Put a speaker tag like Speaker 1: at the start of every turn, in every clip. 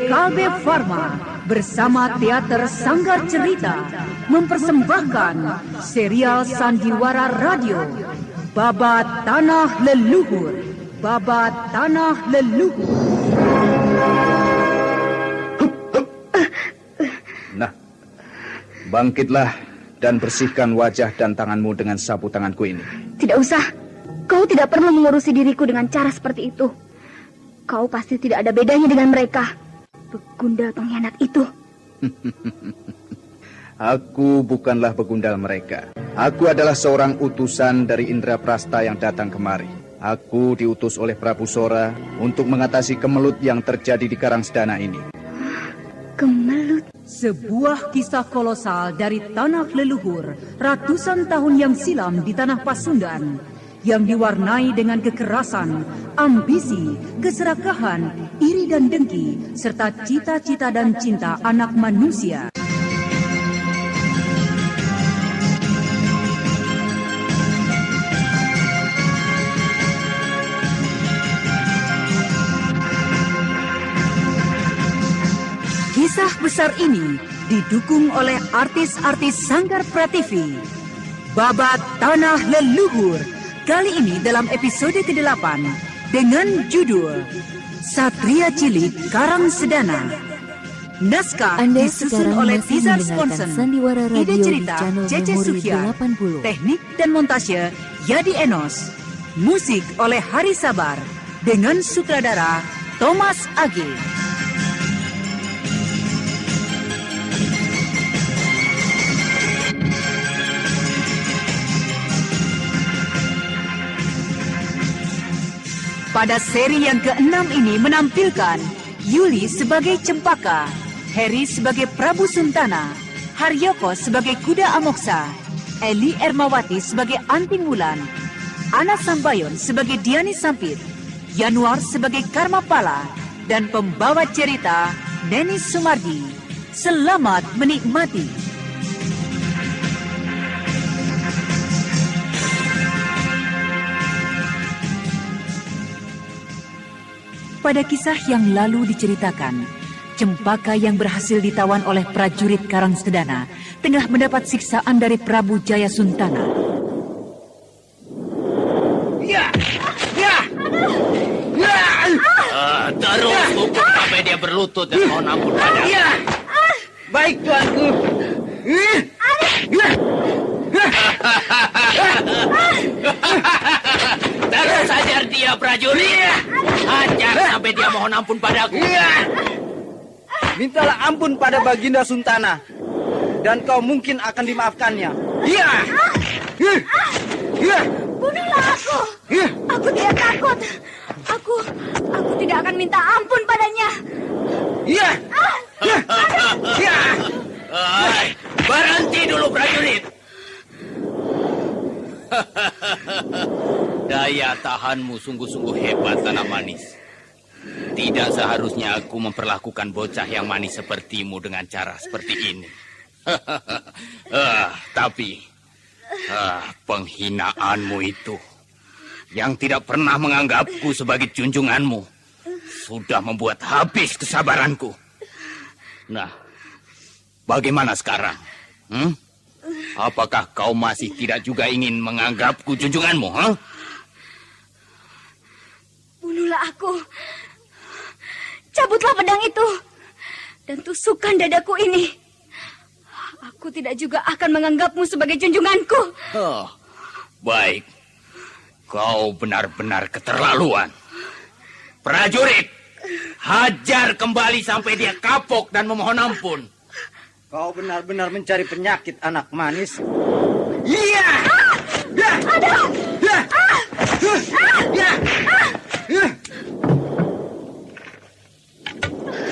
Speaker 1: PKB Pharma bersama Teater Sanggar Cerita mempersembahkan serial Sandiwara Radio Babat Tanah Leluhur. Babat Tanah Leluhur.
Speaker 2: Nah, bangkitlah dan bersihkan wajah dan tanganmu dengan sapu tanganku ini.
Speaker 3: Tidak usah. Kau tidak perlu mengurusi diriku dengan cara seperti itu. Kau pasti tidak ada bedanya dengan mereka. Begundal pengkhianat itu.
Speaker 2: Aku bukanlah begundal mereka. Aku adalah seorang utusan dari Indraprasta yang datang kemari. Aku diutus oleh Prabu Sora untuk mengatasi kemelut yang terjadi di Karangsedana ini.
Speaker 3: Kemelut?
Speaker 1: Sebuah kisah kolosal dari tanah leluhur ratusan tahun yang silam di tanah Pasundan, yang diwarnai dengan kekerasan, ambisi, keserakahan, iri dan dengki, serta cita-cita dan cinta anak manusia. Kisah besar ini didukung oleh artis-artis Sanggar Prativi. Babat Tanah Leluhur, kali ini dalam episode ke-8 dengan judul Satria Cilik Karangsedana. Naskah
Speaker 4: Anda
Speaker 1: disusun oleh Tizar Sponsen.
Speaker 4: Sandiwara Radio
Speaker 1: Ide cerita Cece Suhyar. Teknik dan montase Yadi Enos. Musik oleh Hari Sabar dengan sutradara Thomas Age. Pada seri yang ke-6 ini menampilkan Yuli sebagai Cempaka, Heri sebagai Prabu Suntana, Haryoko sebagai Kuda Amoksa, Eli Ermawati sebagai Anting Wulan, Ana Sambayon sebagai Diani Sampit, Yanuar sebagai Karma Pala, dan pembawa cerita Neni Sumardi. Selamat menikmati. Pada kisah yang lalu diceritakan, Cempaka yang berhasil ditawan oleh prajurit Karangsedana tengah mendapat siksaan dari Prabu Jaya Suntana.
Speaker 5: Terus hukum sampai dia berlutut dan mohon ampun padamu.
Speaker 6: Baik, tuanku.
Speaker 5: Terus ajar dia, prajurit. Ajar sampai dia mohon ampun padaku.
Speaker 6: Mintalah ampun pada Baginda Suntana, dan kau mungkin akan dimaafkannya.
Speaker 3: Bunuhlah aku. Aku tidak takut. Aku tidak akan minta ampun padanya.
Speaker 5: Berhenti dulu, prajurit. Daya tahanmu sungguh-sungguh hebat, Tanah Manis. Tidak seharusnya aku memperlakukan bocah yang manis sepertimu dengan cara seperti ini. Tapi penghinaanmu itu, yang tidak pernah menganggapku sebagai junjunganmu, sudah membuat habis kesabaranku. Nah, bagaimana sekarang? Apakah kau masih tidak juga ingin menganggapku junjunganmu?
Speaker 3: Bunuhlah aku. Cabutlah pedang itu dan tusukkan dadaku ini. Aku tidak juga akan menganggapmu sebagai junjunganku.
Speaker 5: Baik. Kau benar-benar keterlaluan. Prajurit, hajar kembali sampai dia kapok dan memohon ampun.
Speaker 6: Kau benar-benar mencari penyakit, anak manis.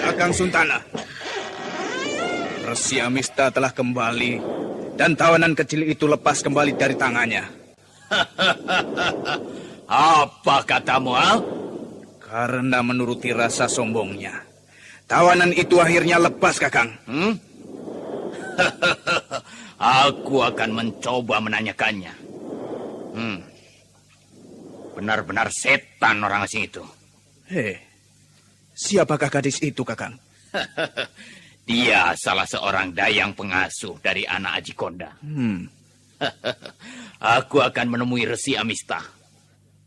Speaker 2: Kakang Suntana, Resi Amista telah kembali dan tawanan kecil itu lepas kembali dari tangannya.
Speaker 5: Apa katamu,
Speaker 2: Karena menuruti rasa sombongnya, tawanan itu akhirnya lepas, Kakang.
Speaker 5: Aku akan mencoba menanyakannya. Benar-benar setan orang asing itu.
Speaker 2: Siapakah gadis itu, Kakang?
Speaker 5: Dia salah seorang dayang pengasuh dari anak Aji Konda. Aku akan menemui Resi Amista.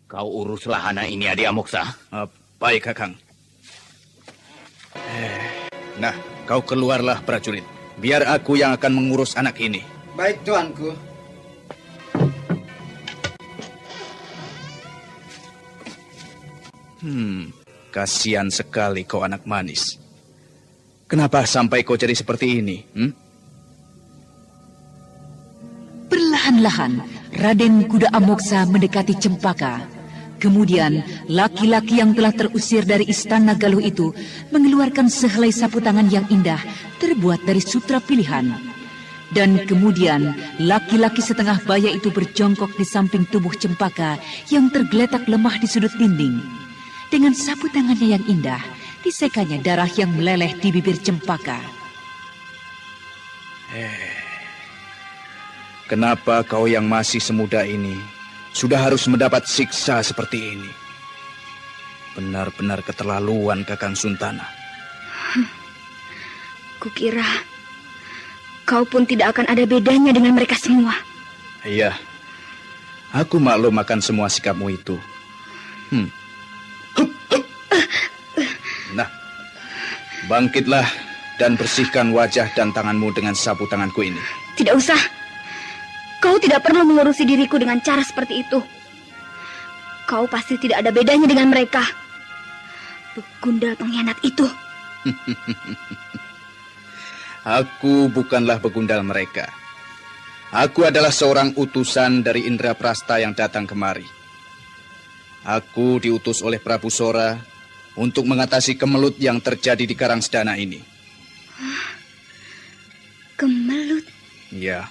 Speaker 5: Kau uruslah anak ini, Adik Amoksa.
Speaker 2: Baik, Kakang. Nah, kau keluarlah, prajurit. Biar aku yang akan mengurus anak ini.
Speaker 6: Baik, tuanku.
Speaker 2: Kasihan sekali kau anak manis. Kenapa sampai kau jadi seperti ini?
Speaker 1: Perlahan-lahan, Raden Kuda Amoksa mendekati Cempaka. Kemudian, laki-laki yang telah terusir dari istana Galuh itu mengeluarkan sehelai sapu tangan yang indah terbuat dari sutra pilihan. Dan kemudian, laki-laki setengah baya itu berjongkok di samping tubuh Cempaka yang tergeletak lemah di sudut dinding. Dengan sapu tangannya yang indah, disekanya darah yang meleleh di bibir Cempaka.
Speaker 2: Kenapa kau yang masih semuda ini sudah harus mendapat siksa seperti ini? Benar-benar keterlaluan, Kakang Suntana.
Speaker 3: Kukira kau pun tidak akan ada bedanya dengan mereka semua.
Speaker 2: Iya, aku maklum akan semua sikapmu itu. Nah, bangkitlah dan bersihkan wajah dan tanganmu dengan sapu tanganku ini.
Speaker 3: Tidak usah. Kau tidak perlu mengurusi diriku dengan cara seperti itu. Kau pasti tidak ada bedanya dengan mereka. Begundal pengkhianat itu.
Speaker 2: Aku bukanlah begundal mereka. Aku adalah seorang utusan dari Indraprasta yang datang kemari. Aku diutus oleh Prabu Sora untuk mengatasi kemelut yang terjadi di Karangsedana ini.
Speaker 3: Kemelut?
Speaker 2: Ya.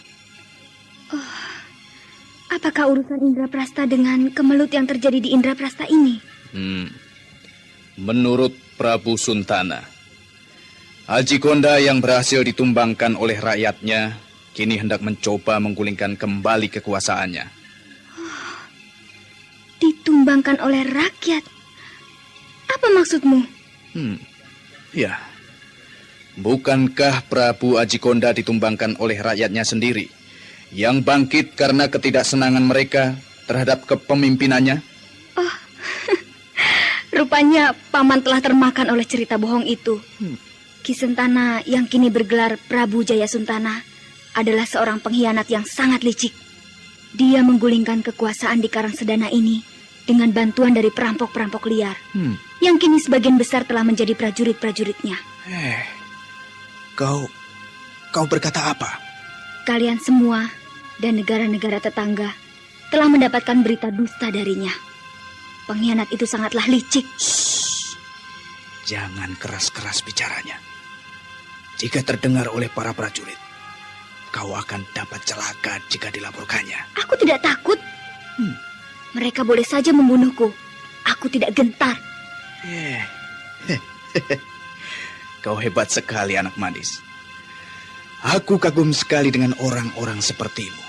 Speaker 3: Apakah urusan Indraprasta dengan kemelut yang terjadi di Indraprasta ini?
Speaker 2: Menurut Prabu Suntana, Aji Konda yang berhasil ditumbangkan oleh rakyatnya kini hendak mencoba menggulingkan kembali kekuasaannya.
Speaker 3: Ditumbangkan oleh rakyat? Apa maksudmu?
Speaker 2: Ya. Bukankah Prabu Aji Konda ditumbangkan oleh rakyatnya sendiri yang bangkit karena ketidaksenangan mereka terhadap kepemimpinannya?
Speaker 3: Oh, rupanya paman telah termakan oleh cerita bohong itu. Ki Sentana yang kini bergelar Prabu Jaya Suntana adalah seorang pengkhianat yang sangat licik. Dia menggulingkan kekuasaan di Karangsedana ini dengan bantuan dari perampok-perampok liar yang kini sebagian besar telah menjadi prajurit-prajuritnya.
Speaker 2: Kau berkata apa?
Speaker 3: Kalian semua dan negara-negara tetangga telah mendapatkan berita dusta darinya. Pengkhianat itu sangatlah licik.
Speaker 2: Jangan keras-keras bicaranya. Jika terdengar oleh para prajurit, kau akan dapat celaka jika dilaporkannya.
Speaker 3: Aku tidak takut. Mereka boleh saja membunuhku. Aku tidak gentar.
Speaker 2: Kau hebat sekali, anak manis. Aku kagum sekali dengan orang-orang sepertimu.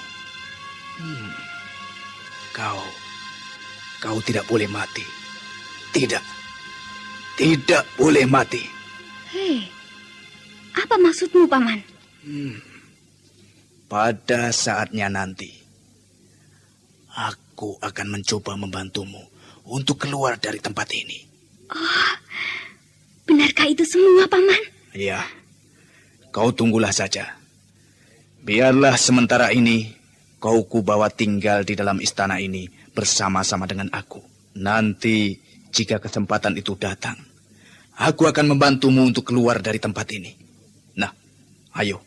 Speaker 2: Kau tidak boleh mati. Tidak boleh mati.
Speaker 3: Apa maksudmu, Paman?
Speaker 2: Pada saatnya nanti, aku akan mencoba membantumu untuk keluar dari tempat ini.
Speaker 3: Oh, benarkah itu semua, Paman?
Speaker 2: Iya. Kau tunggulah saja. Biarlah sementara ini kau kubawa tinggal di dalam istana ini bersama-sama dengan aku. Nanti jika kesempatan itu datang, aku akan membantumu untuk keluar dari tempat ini. Nah, ayo,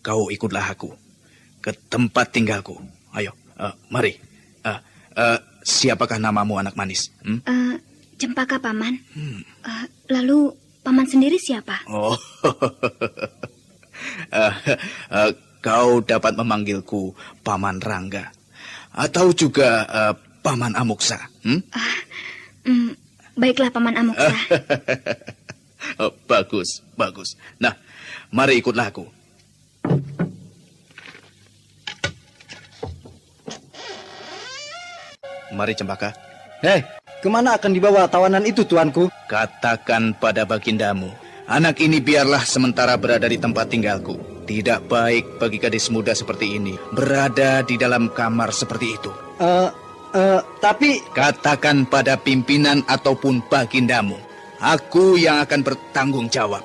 Speaker 2: kau ikutlah aku ke tempat tinggalku. Ayo, mari. Siapakah namamu, anak manis?
Speaker 3: Cempaka, Paman. Lalu Paman sendiri siapa?
Speaker 2: Oh, kau dapat memanggilku Paman Rangga atau juga Paman Amoksa.
Speaker 3: Baiklah, Paman Amoksa.
Speaker 2: Bagus, bagus. Nah, mari ikutlah aku. Mari, Cempaka.
Speaker 6: Kemana akan dibawa tawanan itu, tuanku?
Speaker 2: Katakan pada bagindamu Anak ini biarlah sementara berada di tempat tinggalku. Tidak baik bagi gadis muda seperti ini berada di dalam kamar seperti itu.
Speaker 6: Tapi...
Speaker 2: Katakan pada pimpinan ataupun bagindamu. Aku yang akan bertanggung jawab.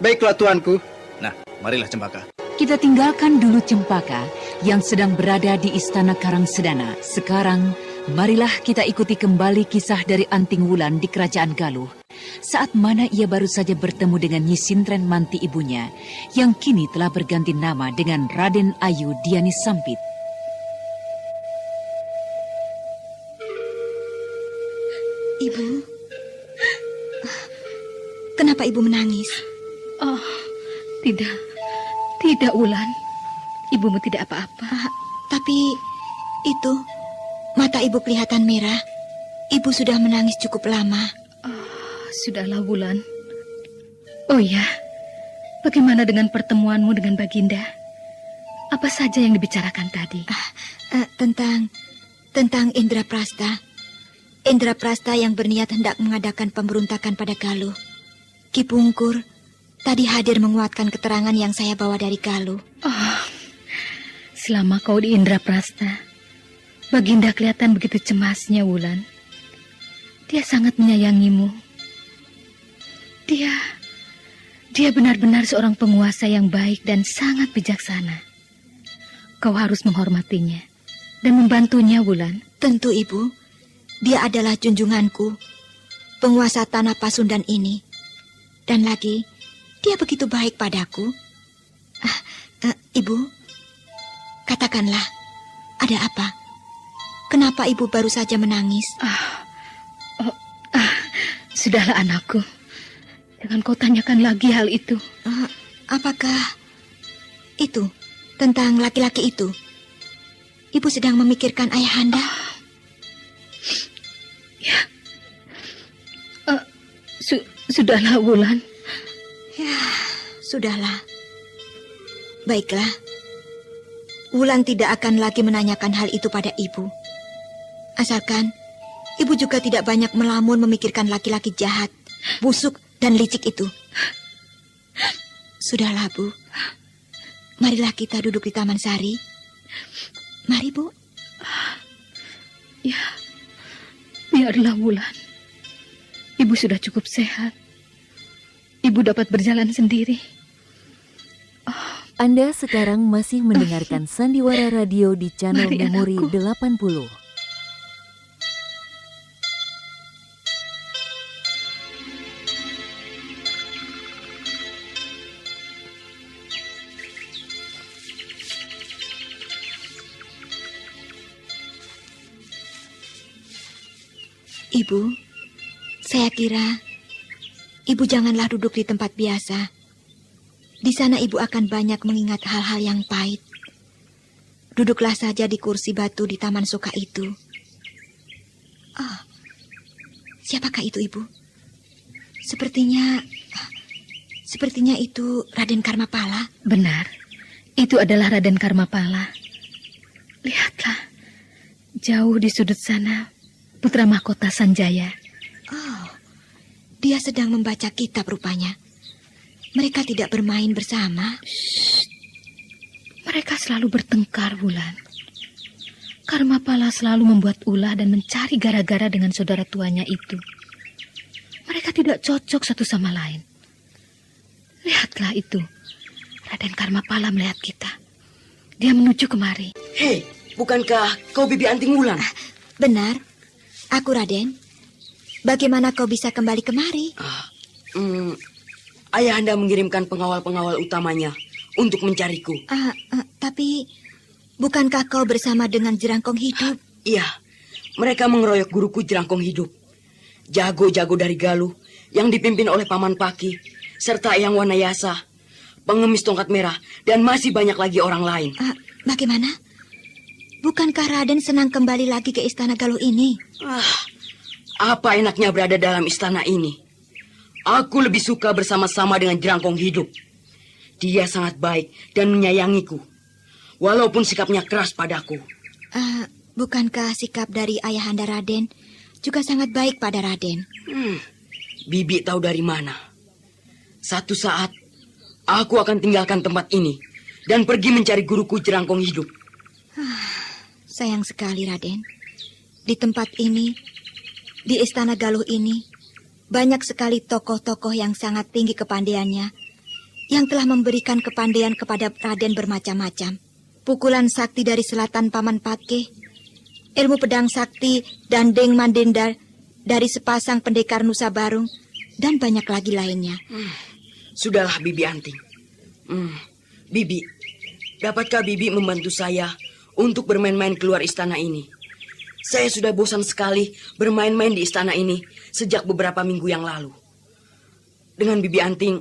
Speaker 6: Baiklah tuanku.
Speaker 2: Nah, marilah Cempaka.
Speaker 1: Kita tinggalkan dulu Cempaka yang sedang berada di Istana Karangsedana. Sekarang, marilah kita ikuti kembali kisah dari Anting Wulan di Kerajaan Galuh. Saat mana ia baru saja bertemu dengan Nyi Sintren Manti ibunya, yang kini telah berganti nama dengan Raden Ayu Diani Sampit.
Speaker 3: Ibu, kenapa ibu menangis?
Speaker 4: Oh, tidak Wulan. Ibumu tidak apa-apa.
Speaker 3: Tapi itu, mata ibu kelihatan merah. Ibu sudah menangis cukup lama.
Speaker 4: Sudahlah Wulan. Oh ya, bagaimana dengan pertemuanmu dengan Baginda? Apa saja yang dibicarakan tadi?
Speaker 3: Tentang Indraprasta. Indraprasta yang berniat hendak mengadakan pemberontakan pada Galuh. Ki Pungkur tadi hadir menguatkan keterangan yang saya bawa dari Galuh.
Speaker 4: Oh, selama kau di Indraprasta, Baginda kelihatan begitu cemasnya, Wulan. Dia sangat menyayangimu. Dia benar-benar seorang penguasa yang baik dan sangat bijaksana. Kau harus menghormatinya dan membantunya, Wulan.
Speaker 3: Tentu, Ibu. Dia adalah junjunganku, penguasa tanah Pasundan ini. Dan lagi, dia begitu baik padaku. Ibu, katakanlah, ada apa? Kenapa Ibu baru saja menangis?
Speaker 4: Sudahlah anakku. Jangan kau tanyakan lagi hal itu.
Speaker 3: Apakah itu tentang laki-laki itu? Ibu sedang memikirkan ayahanda?
Speaker 4: Ya. Sudahlah, Wulan.
Speaker 3: Ya, sudahlah. Baiklah. Wulan tidak akan lagi menanyakan hal itu pada ibu. Asalkan ibu juga tidak banyak melamun memikirkan laki-laki jahat, busuk, dan licik itu. Sudahlah, Bu. Marilah kita duduk di Taman Sari. Mari, Bu.
Speaker 4: Ya, biarlah Wulan. Ibu sudah cukup sehat. Ibu dapat berjalan sendiri.
Speaker 7: Anda sekarang masih mendengarkan Sandiwara Radio di channel
Speaker 4: Mari,
Speaker 7: Memori
Speaker 4: anakku.
Speaker 7: 80.
Speaker 3: Ibu, saya kira ibu janganlah duduk di tempat biasa. Di sana ibu akan banyak mengingat hal-hal yang pahit. Duduklah saja di kursi batu di Taman Soka itu. Siapakah itu, Ibu? Sepertinya itu Raden Karmapala.
Speaker 4: Benar, itu adalah Raden Karmapala. Lihatlah, jauh di sudut sana, putra mahkota Sanjaya.
Speaker 3: Oh, dia sedang membaca kitab rupanya. Mereka tidak bermain bersama.
Speaker 4: Mereka selalu bertengkar, Wulan. Karmapala selalu membuat ulah dan mencari gara-gara dengan saudara tuanya itu. Mereka tidak cocok satu sama lain. Lihatlah itu. Raden Karmapala melihat kita. Dia menuju kemari.
Speaker 8: Hei, bukankah kau Bibi Anting Wulan?
Speaker 3: Benar. Aku, Raden. Bagaimana kau bisa kembali kemari?
Speaker 8: Ayahanda mengirimkan pengawal-pengawal utamanya untuk mencariku.
Speaker 3: Tapi bukankah kau bersama dengan Jerangkong Hidup?
Speaker 8: Iya, mereka mengeroyok guruku Jerangkong Hidup. Jago-jago dari Galuh yang dipimpin oleh Paman Paki, serta Eyang Wanayasa, pengemis tongkat merah, dan masih banyak lagi orang lain.
Speaker 3: Bagaimana? Bukankah Raden senang kembali lagi ke istana Galuh ini?
Speaker 8: Apa enaknya berada dalam istana ini? Aku lebih suka bersama-sama dengan Jerangkong Hidup. Dia sangat baik dan menyayangiku, walaupun sikapnya keras padaku.
Speaker 3: Bukankah sikap dari ayahanda Raden juga sangat baik pada Raden?
Speaker 8: Bibi tahu dari mana? Satu saat, aku akan tinggalkan tempat ini dan pergi mencari guruku Jerangkong Hidup.
Speaker 3: Sayang sekali, Raden. Di tempat ini, di Istana Galuh ini, banyak sekali tokoh-tokoh yang sangat tinggi kepandaiannya, yang telah memberikan kepandaian kepada Raden bermacam-macam. Pukulan sakti dari selatan Paman Pakeh, ilmu pedang sakti dan Deng Mandendar dari sepasang pendekar Nusa Barung, dan banyak lagi lainnya.
Speaker 8: Sudahlah, Bibi Anting. Bibi, dapatkah Bibi membantu saya untuk bermain-main keluar istana ini? Saya sudah bosan sekali bermain-main di istana ini sejak beberapa minggu yang lalu. Dengan Bibi Anting,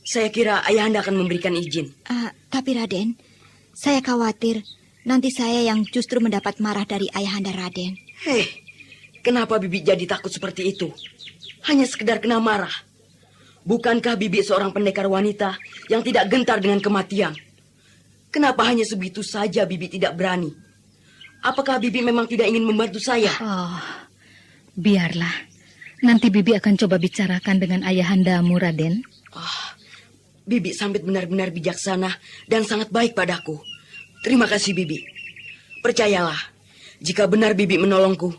Speaker 8: saya kira Ayahanda akan memberikan izin.
Speaker 3: Tapi Raden, saya khawatir nanti saya yang justru mendapat marah dari Ayahanda Raden.
Speaker 8: Hei, kenapa Bibi jadi takut seperti itu? Hanya sekedar kena marah. Bukankah Bibi seorang pendekar wanita yang tidak gentar dengan kematian? Kenapa hanya sebegitu saja Bibi tidak berani? Apakah Bibi memang tidak ingin membantu saya?
Speaker 4: Oh, biarlah. Nanti Bibi akan coba bicarakan dengan Ayahandamu, Raden.
Speaker 8: Bibi Sambit benar-benar bijaksana dan sangat baik padaku. Terima kasih, Bibi. Percayalah, jika benar Bibi menolongku,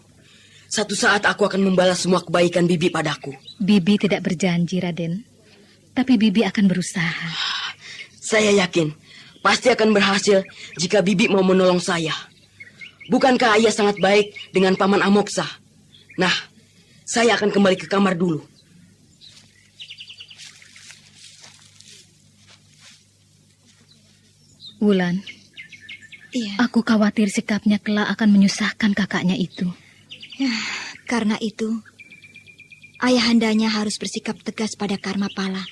Speaker 8: satu saat aku akan membalas semua kebaikan Bibi padaku.
Speaker 4: Bibi tidak berjanji, Raden. Tapi Bibi akan berusaha.
Speaker 8: Saya yakin pasti akan berhasil jika Bibi mau menolong saya. Bukankah Ayah sangat baik dengan Paman Amoksa? Nah, saya akan kembali ke kamar dulu.
Speaker 4: Wulan,
Speaker 3: Iya.
Speaker 4: aku khawatir sikapnya kelak akan menyusahkan kakaknya itu.
Speaker 3: Ya, karena itu, Ayahandanya harus bersikap tegas pada Karmapala.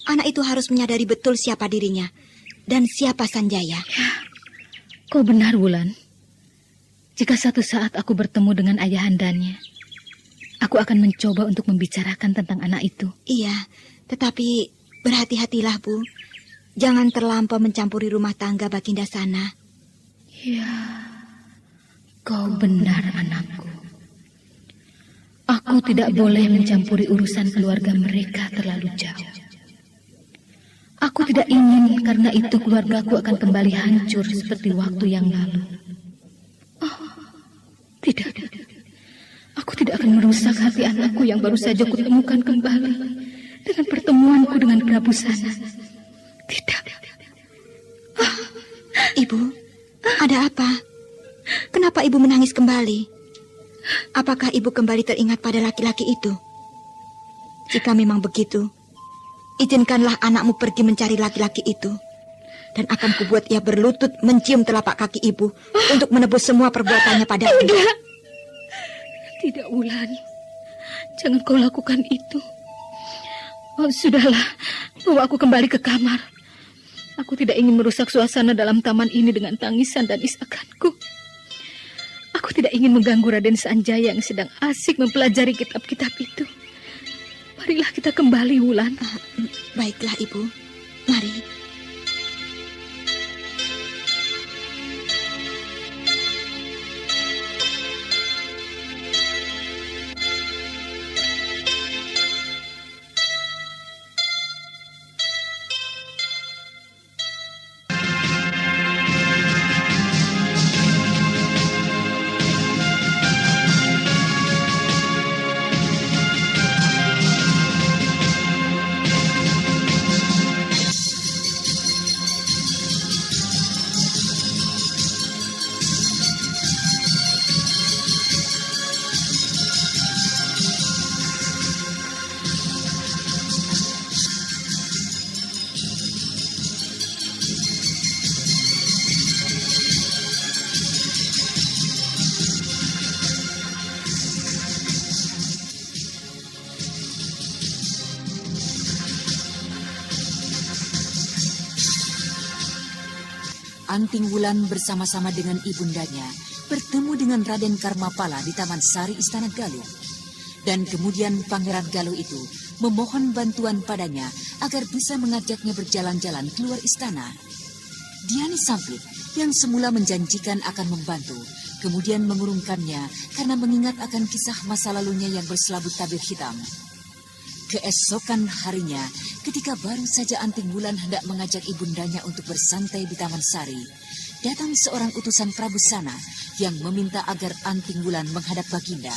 Speaker 3: Anak itu harus menyadari betul siapa dirinya dan siapa Sanjaya.
Speaker 4: Kau benar, Wulan. Jika satu saat aku bertemu dengan ayahandanya, aku akan mencoba untuk membicarakan tentang anak itu.
Speaker 3: Iya, tetapi berhati-hatilah, Bu. Jangan terlampau mencampuri rumah tangga Baginda Sana.
Speaker 4: Ya, kau benar, anakku. Aku tidak boleh mencampuri urusan keluarga mereka terlalu jauh. Aku tidak ingin karena itu keluargaku akan kembali hancur seperti waktu yang lalu. Tidak. Aku tidak akan merusak hati anakku yang baru saja kutemukan kembali dengan pertemuanku dengan Prabu Sana. Tidak.
Speaker 3: Ibu, ada apa? Kenapa Ibu menangis kembali? Apakah Ibu kembali teringat pada laki-laki itu? Jika memang begitu, izinkanlah anakmu pergi mencari laki-laki itu. Dan akan kubuat ia berlutut mencium telapak kaki Ibu untuk menebus semua perbuatannya padaku.
Speaker 4: Tidak, Wulan. Jangan kau lakukan itu. Oh, sudahlah, bawa aku kembali ke kamar. Aku tidak ingin merusak suasana dalam taman ini dengan tangisan dan isakanku. Aku tidak ingin mengganggu Raden Sanjaya yang sedang asik mempelajari kitab-kitab itu. Marilah kita kembali, Wulan.
Speaker 3: Baiklah, Ibu. Mari.
Speaker 1: Anting Wulan bersama-sama dengan ibundanya bertemu dengan Raden Karmapala di Taman Sari Istana Galuh. Dan kemudian Pangeran Galuh itu memohon bantuan padanya agar bisa mengajaknya berjalan-jalan keluar istana. Diani Sampit yang semula menjanjikan akan membantu, kemudian mengurungkannya karena mengingat akan kisah masa lalunya yang berselabut tabir hitam. Keesokan harinya, ketika baru saja Anting Wulan hendak mengajak ibundanya untuk bersantai di Taman Sari, datang seorang utusan Prabu Sana yang meminta agar Anting Wulan menghadap Baginda.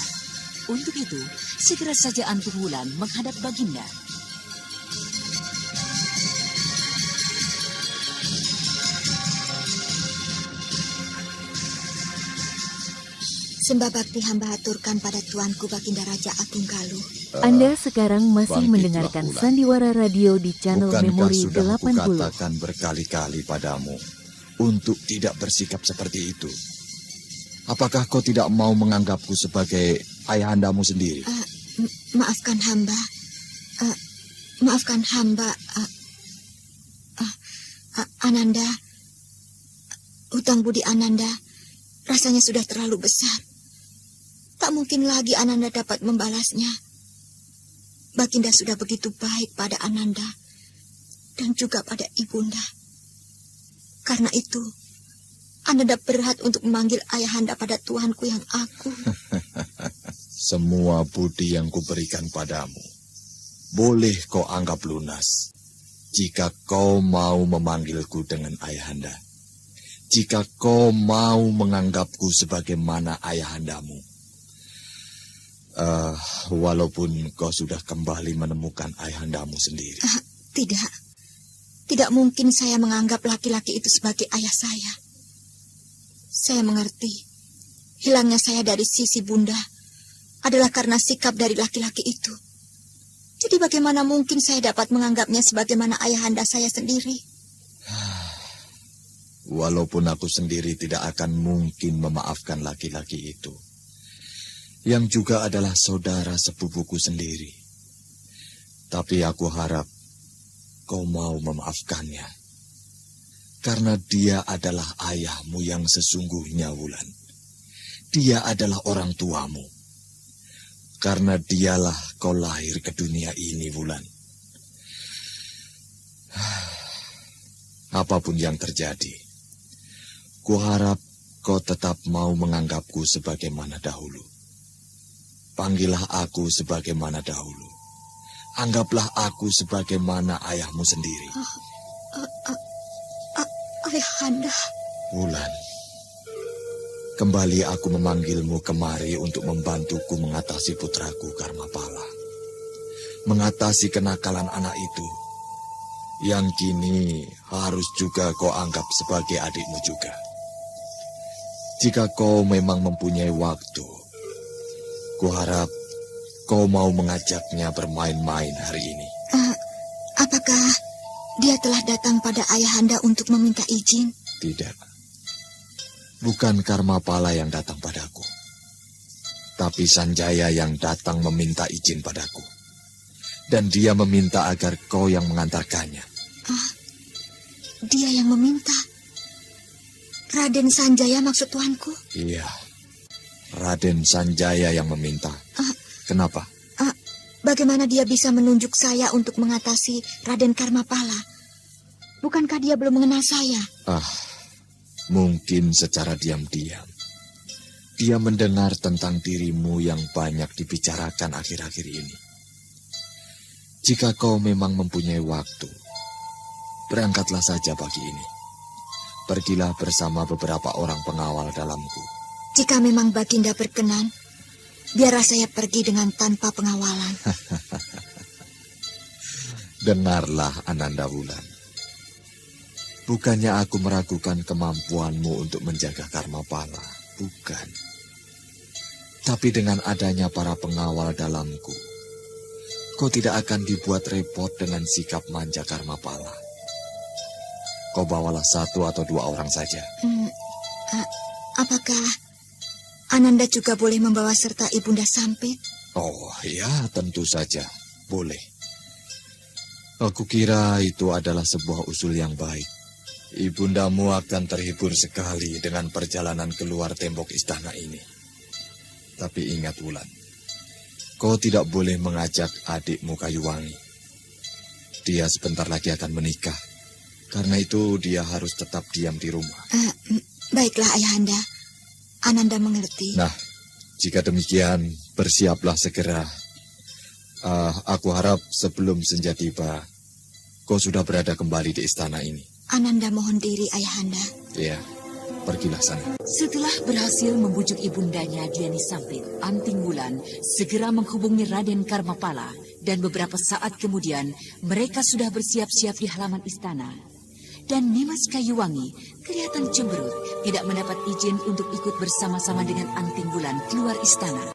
Speaker 1: Untuk itu, segera saja Anting Wulan menghadap Baginda.
Speaker 3: Sembah bakti hamba aturkan pada tuanku Baginda Raja Agung Galuh.
Speaker 7: Anda sekarang masih
Speaker 9: Bangkitlah,
Speaker 7: mendengarkan
Speaker 9: Wulan.
Speaker 7: Sandiwara Radio di channel
Speaker 9: Bukankah
Speaker 7: Memori
Speaker 9: sudah
Speaker 7: 80.
Speaker 9: kukatakan berkali-kali padamu untuk tidak bersikap seperti itu? Apakah kau tidak mau menganggapku sebagai ayahandamu sendiri?
Speaker 3: Maafkan hamba. Maafkan hamba. Ananda. Hutang budi Ananda rasanya sudah terlalu besar. Tak mungkin lagi Ananda dapat membalasnya. Baginda sudah begitu baik pada Ananda dan juga pada ibunda. Karena itu, Ananda berhak untuk memanggil ayahanda pada tuanku yang agung.
Speaker 9: Semua budi yang kuberikan padamu, boleh kau anggap lunas jika kau mau memanggilku dengan ayahanda. Jika kau mau menganggapku sebagaimana ayahandamu. Walaupun kau sudah kembali menemukan ayahandamu sendiri.
Speaker 3: Tidak. Tidak mungkin saya menganggap laki-laki itu sebagai ayah saya. Saya mengerti. Hilangnya saya dari sisi bunda adalah karena sikap dari laki-laki itu. Jadi bagaimana mungkin saya dapat menganggapnya sebagaimana ayahanda saya sendiri?
Speaker 9: Walaupun aku sendiri tidak akan mungkin memaafkan laki-laki itu, yang juga adalah saudara sepupuku sendiri. Tapi aku harap kau mau memaafkannya. Karena dia adalah ayahmu yang sesungguhnya, Wulan. Dia adalah orang tuamu. Karena dialah kau lahir ke dunia ini, Wulan. Apapun yang terjadi, kuharap kau tetap mau menganggapku sebagaimana dahulu. Panggillah aku sebagaimana dahulu. Anggaplah aku sebagaimana ayahmu sendiri.
Speaker 3: Ayahanda.
Speaker 9: Wulan, kembali aku memanggilmu kemari untuk membantuku mengatasi putraku Karmapala. Mengatasi kenakalan anak itu, yang kini harus juga kau anggap sebagai adikmu juga. Jika kau memang mempunyai waktu, kuharap kau mau mengajaknya bermain-main hari ini.
Speaker 3: Apakah dia telah datang pada ayahanda untuk meminta izin?
Speaker 9: Tidak. Bukan Karmapala yang datang padaku, tapi Sanjaya yang datang meminta izin padaku. Dan dia meminta agar kau yang mengantarkannya.
Speaker 3: Dia yang meminta? Raden Sanjaya maksud tuanku?
Speaker 9: Iya, Raden Sanjaya yang meminta. Kenapa?
Speaker 3: Bagaimana dia bisa menunjuk saya untuk mengatasi Raden Karmapala? Bukankah dia belum mengenal saya?
Speaker 9: Mungkin secara diam-diam. Dia mendengar tentang dirimu yang banyak dibicarakan akhir-akhir ini. Jika kau memang mempunyai waktu, berangkatlah saja pagi ini. Pergilah bersama beberapa orang pengawal dalamku.
Speaker 3: Jika memang Baginda berkenan, biarlah saya pergi dengan tanpa pengawalan.
Speaker 9: Dengarlah, Ananda Wulan. Bukannya aku meragukan kemampuanmu untuk menjaga Karmapala. Bukan. Tapi dengan adanya para pengawal dalamku, kau tidak akan dibuat repot dengan sikap manja Karmapala. Kau bawalah 1 atau 2 orang saja.
Speaker 3: Apakah Ananda juga boleh membawa serta Ibunda Sampit?
Speaker 9: Oh ya, tentu saja. Boleh. Aku kira itu adalah sebuah usul yang baik. Ibundamu akan terhibur sekali dengan perjalanan keluar tembok istana ini. Tapi ingat, Wulan, kau tidak boleh mengajak adikmu Kayuwangi. Dia sebentar lagi akan menikah. Karena itu dia harus tetap diam di rumah.
Speaker 3: Baiklah, Ayahanda. Ananda mengerti.
Speaker 9: Nah, jika demikian, bersiaplah segera. Aku harap sebelum senja tiba, kau sudah berada kembali di istana ini.
Speaker 10: Ananda mohon diri, Ayahanda.
Speaker 9: Iya, pergilah sana.
Speaker 1: Setelah berhasil membujuk ibundanya Diani Sampit, Anting Wulan segera menghubungi Raden Karmapala dan beberapa saat kemudian mereka sudah bersiap-siap di halaman istana. Dan Nimas Kayuwangi kelihatan cemberut tidak mendapat izin untuk ikut bersama-sama dengan Anting Wulan keluar istana.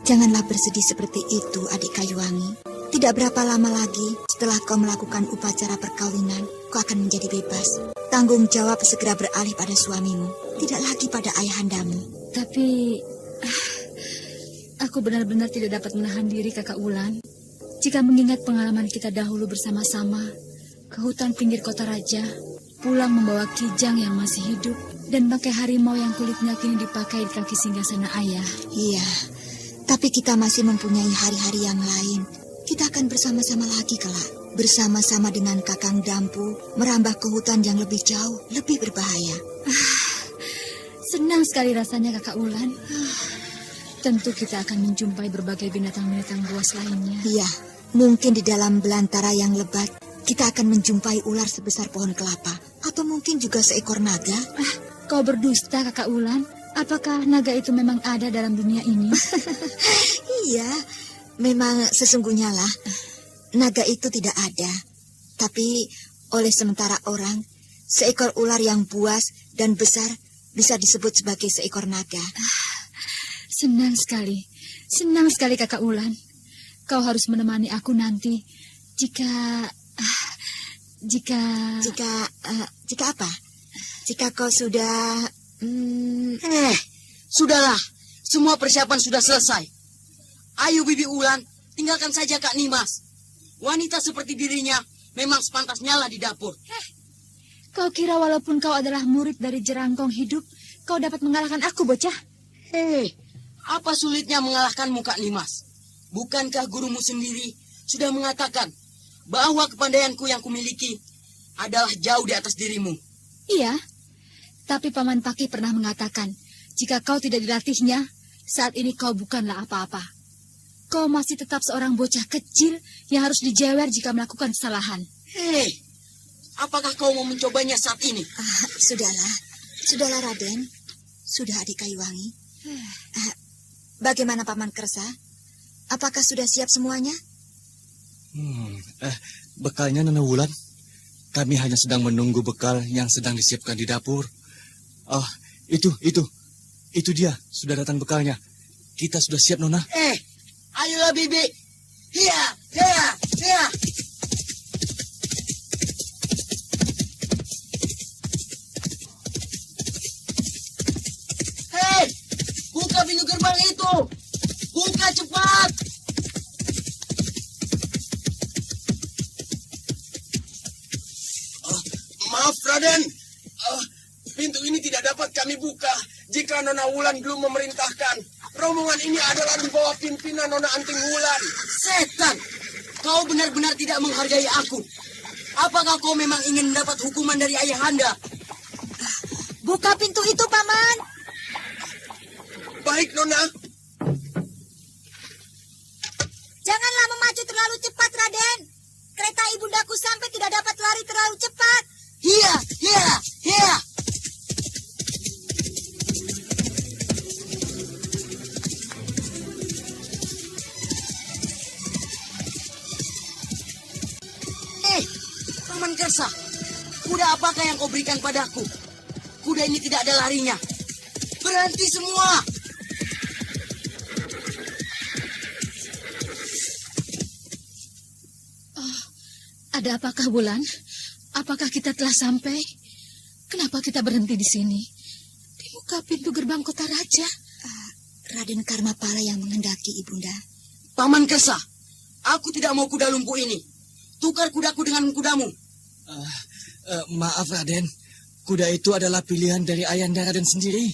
Speaker 10: Janganlah bersedih seperti itu, adik Kayuwangi. Tidak berapa lama lagi setelah kau melakukan upacara perkawinan, kau akan menjadi bebas. Tanggung jawab segera beralih pada suamimu, tidak lagi pada ayahandamu.
Speaker 4: Tapi aku benar-benar tidak dapat menahan diri, Kakak Wulan. Jika mengingat pengalaman kita dahulu bersama-sama ke hutan pinggir kota raja, pulang membawa kijang yang masih hidup dan bangkai harimau yang kulitnya kini dipakai di kaki singgasana ayah.
Speaker 10: Iya, tapi kita masih mempunyai hari-hari yang lain. Kita akan bersama-sama lagi kelak. Bersama-sama dengan Kakang Dampu merambah ke hutan yang lebih jauh, lebih berbahaya.
Speaker 4: Senang sekali rasanya, Kakak Wulan. Tentu kita akan menjumpai berbagai binatang-binatang buas lainnya.
Speaker 10: Iya, mungkin di dalam belantara yang lebat kita akan menjumpai ular sebesar pohon kelapa. Atau mungkin juga seekor naga.
Speaker 4: Kau berdusta, Kakak Wulan. Apakah naga itu memang ada dalam dunia ini?
Speaker 10: Iya, memang sesungguhnya lah. Naga itu tidak ada. Tapi oleh sementara orang, seekor ular yang buas dan besar bisa disebut sebagai seekor naga.
Speaker 4: Senang sekali Kakak Wulan. Kau harus menemani aku nanti. Jika
Speaker 10: apa? Jika kau sudah...
Speaker 8: Sudahlah. Semua persiapan sudah selesai. Ayo Bibi Wulan, tinggalkan saja Kak Nimas. Wanita seperti dirinya memang sepantasnya lah di dapur.
Speaker 4: Kau kira walaupun kau adalah murid dari Jerangkong Hidup, kau dapat mengalahkan aku, bocah?
Speaker 8: Apa sulitnya mengalahkanmu, Kak Nimas? Bukankah gurumu sendiri sudah mengatakan bahwa kepandaianku yang kumiliki adalah jauh di atas dirimu?
Speaker 4: Iya, tapi Paman Paki pernah mengatakan, jika kau tidak dilatihnya, saat ini kau bukanlah apa-apa. Kau masih tetap seorang bocah kecil yang harus dijewer jika melakukan kesalahan.
Speaker 8: Apakah kau mau mencobanya saat ini?
Speaker 10: Sudahlah Raden. Sudah adik Kayuwangi. Bagaimana Paman Kersa? Apakah sudah siap semuanya?
Speaker 11: Bekalnya Nona Wulan. Kami hanya sedang menunggu bekal yang sedang disiapkan di dapur. Itu dia. Sudah datang bekalnya. Kita sudah siap, Nona.
Speaker 8: Ayolah, Bibi. Hiya. Buka pintu gerbang itu. Buka cepat.
Speaker 12: Maaf, Raden. Pintu ini tidak dapat kami buka jika Nona Wulan belum memerintahkan. Rombongan ini adalah di bawah pimpinan Nona Anting Wulan.
Speaker 8: Setan, kau benar-benar tidak menghargai aku. Apakah kau memang ingin mendapat hukuman dari ayahanda?
Speaker 10: Buka pintu itu, Paman.
Speaker 12: Baik, Nona.
Speaker 10: Janganlah memacu terlalu cepat, Raden. Kereta ibundaku sampai tidak dapat lari terlalu cepat.
Speaker 8: Hiya. Paman Kersa, kuda apakah yang kau berikan padaku? Kuda ini tidak ada larinya. Berhenti semua!
Speaker 4: Ada apakah, Wulan? Apakah kita telah sampai? Kenapa kita berhenti di sini? Di muka pintu gerbang kota raja.
Speaker 10: Raden Karmapala yang menghendaki, Ibunda.
Speaker 8: Paman Kersa, aku tidak mau kuda lumpuh ini. Tukar kudaku dengan kudamu.
Speaker 11: Maaf, Raden. Kuda itu adalah pilihan dari Ayahanda Raden sendiri.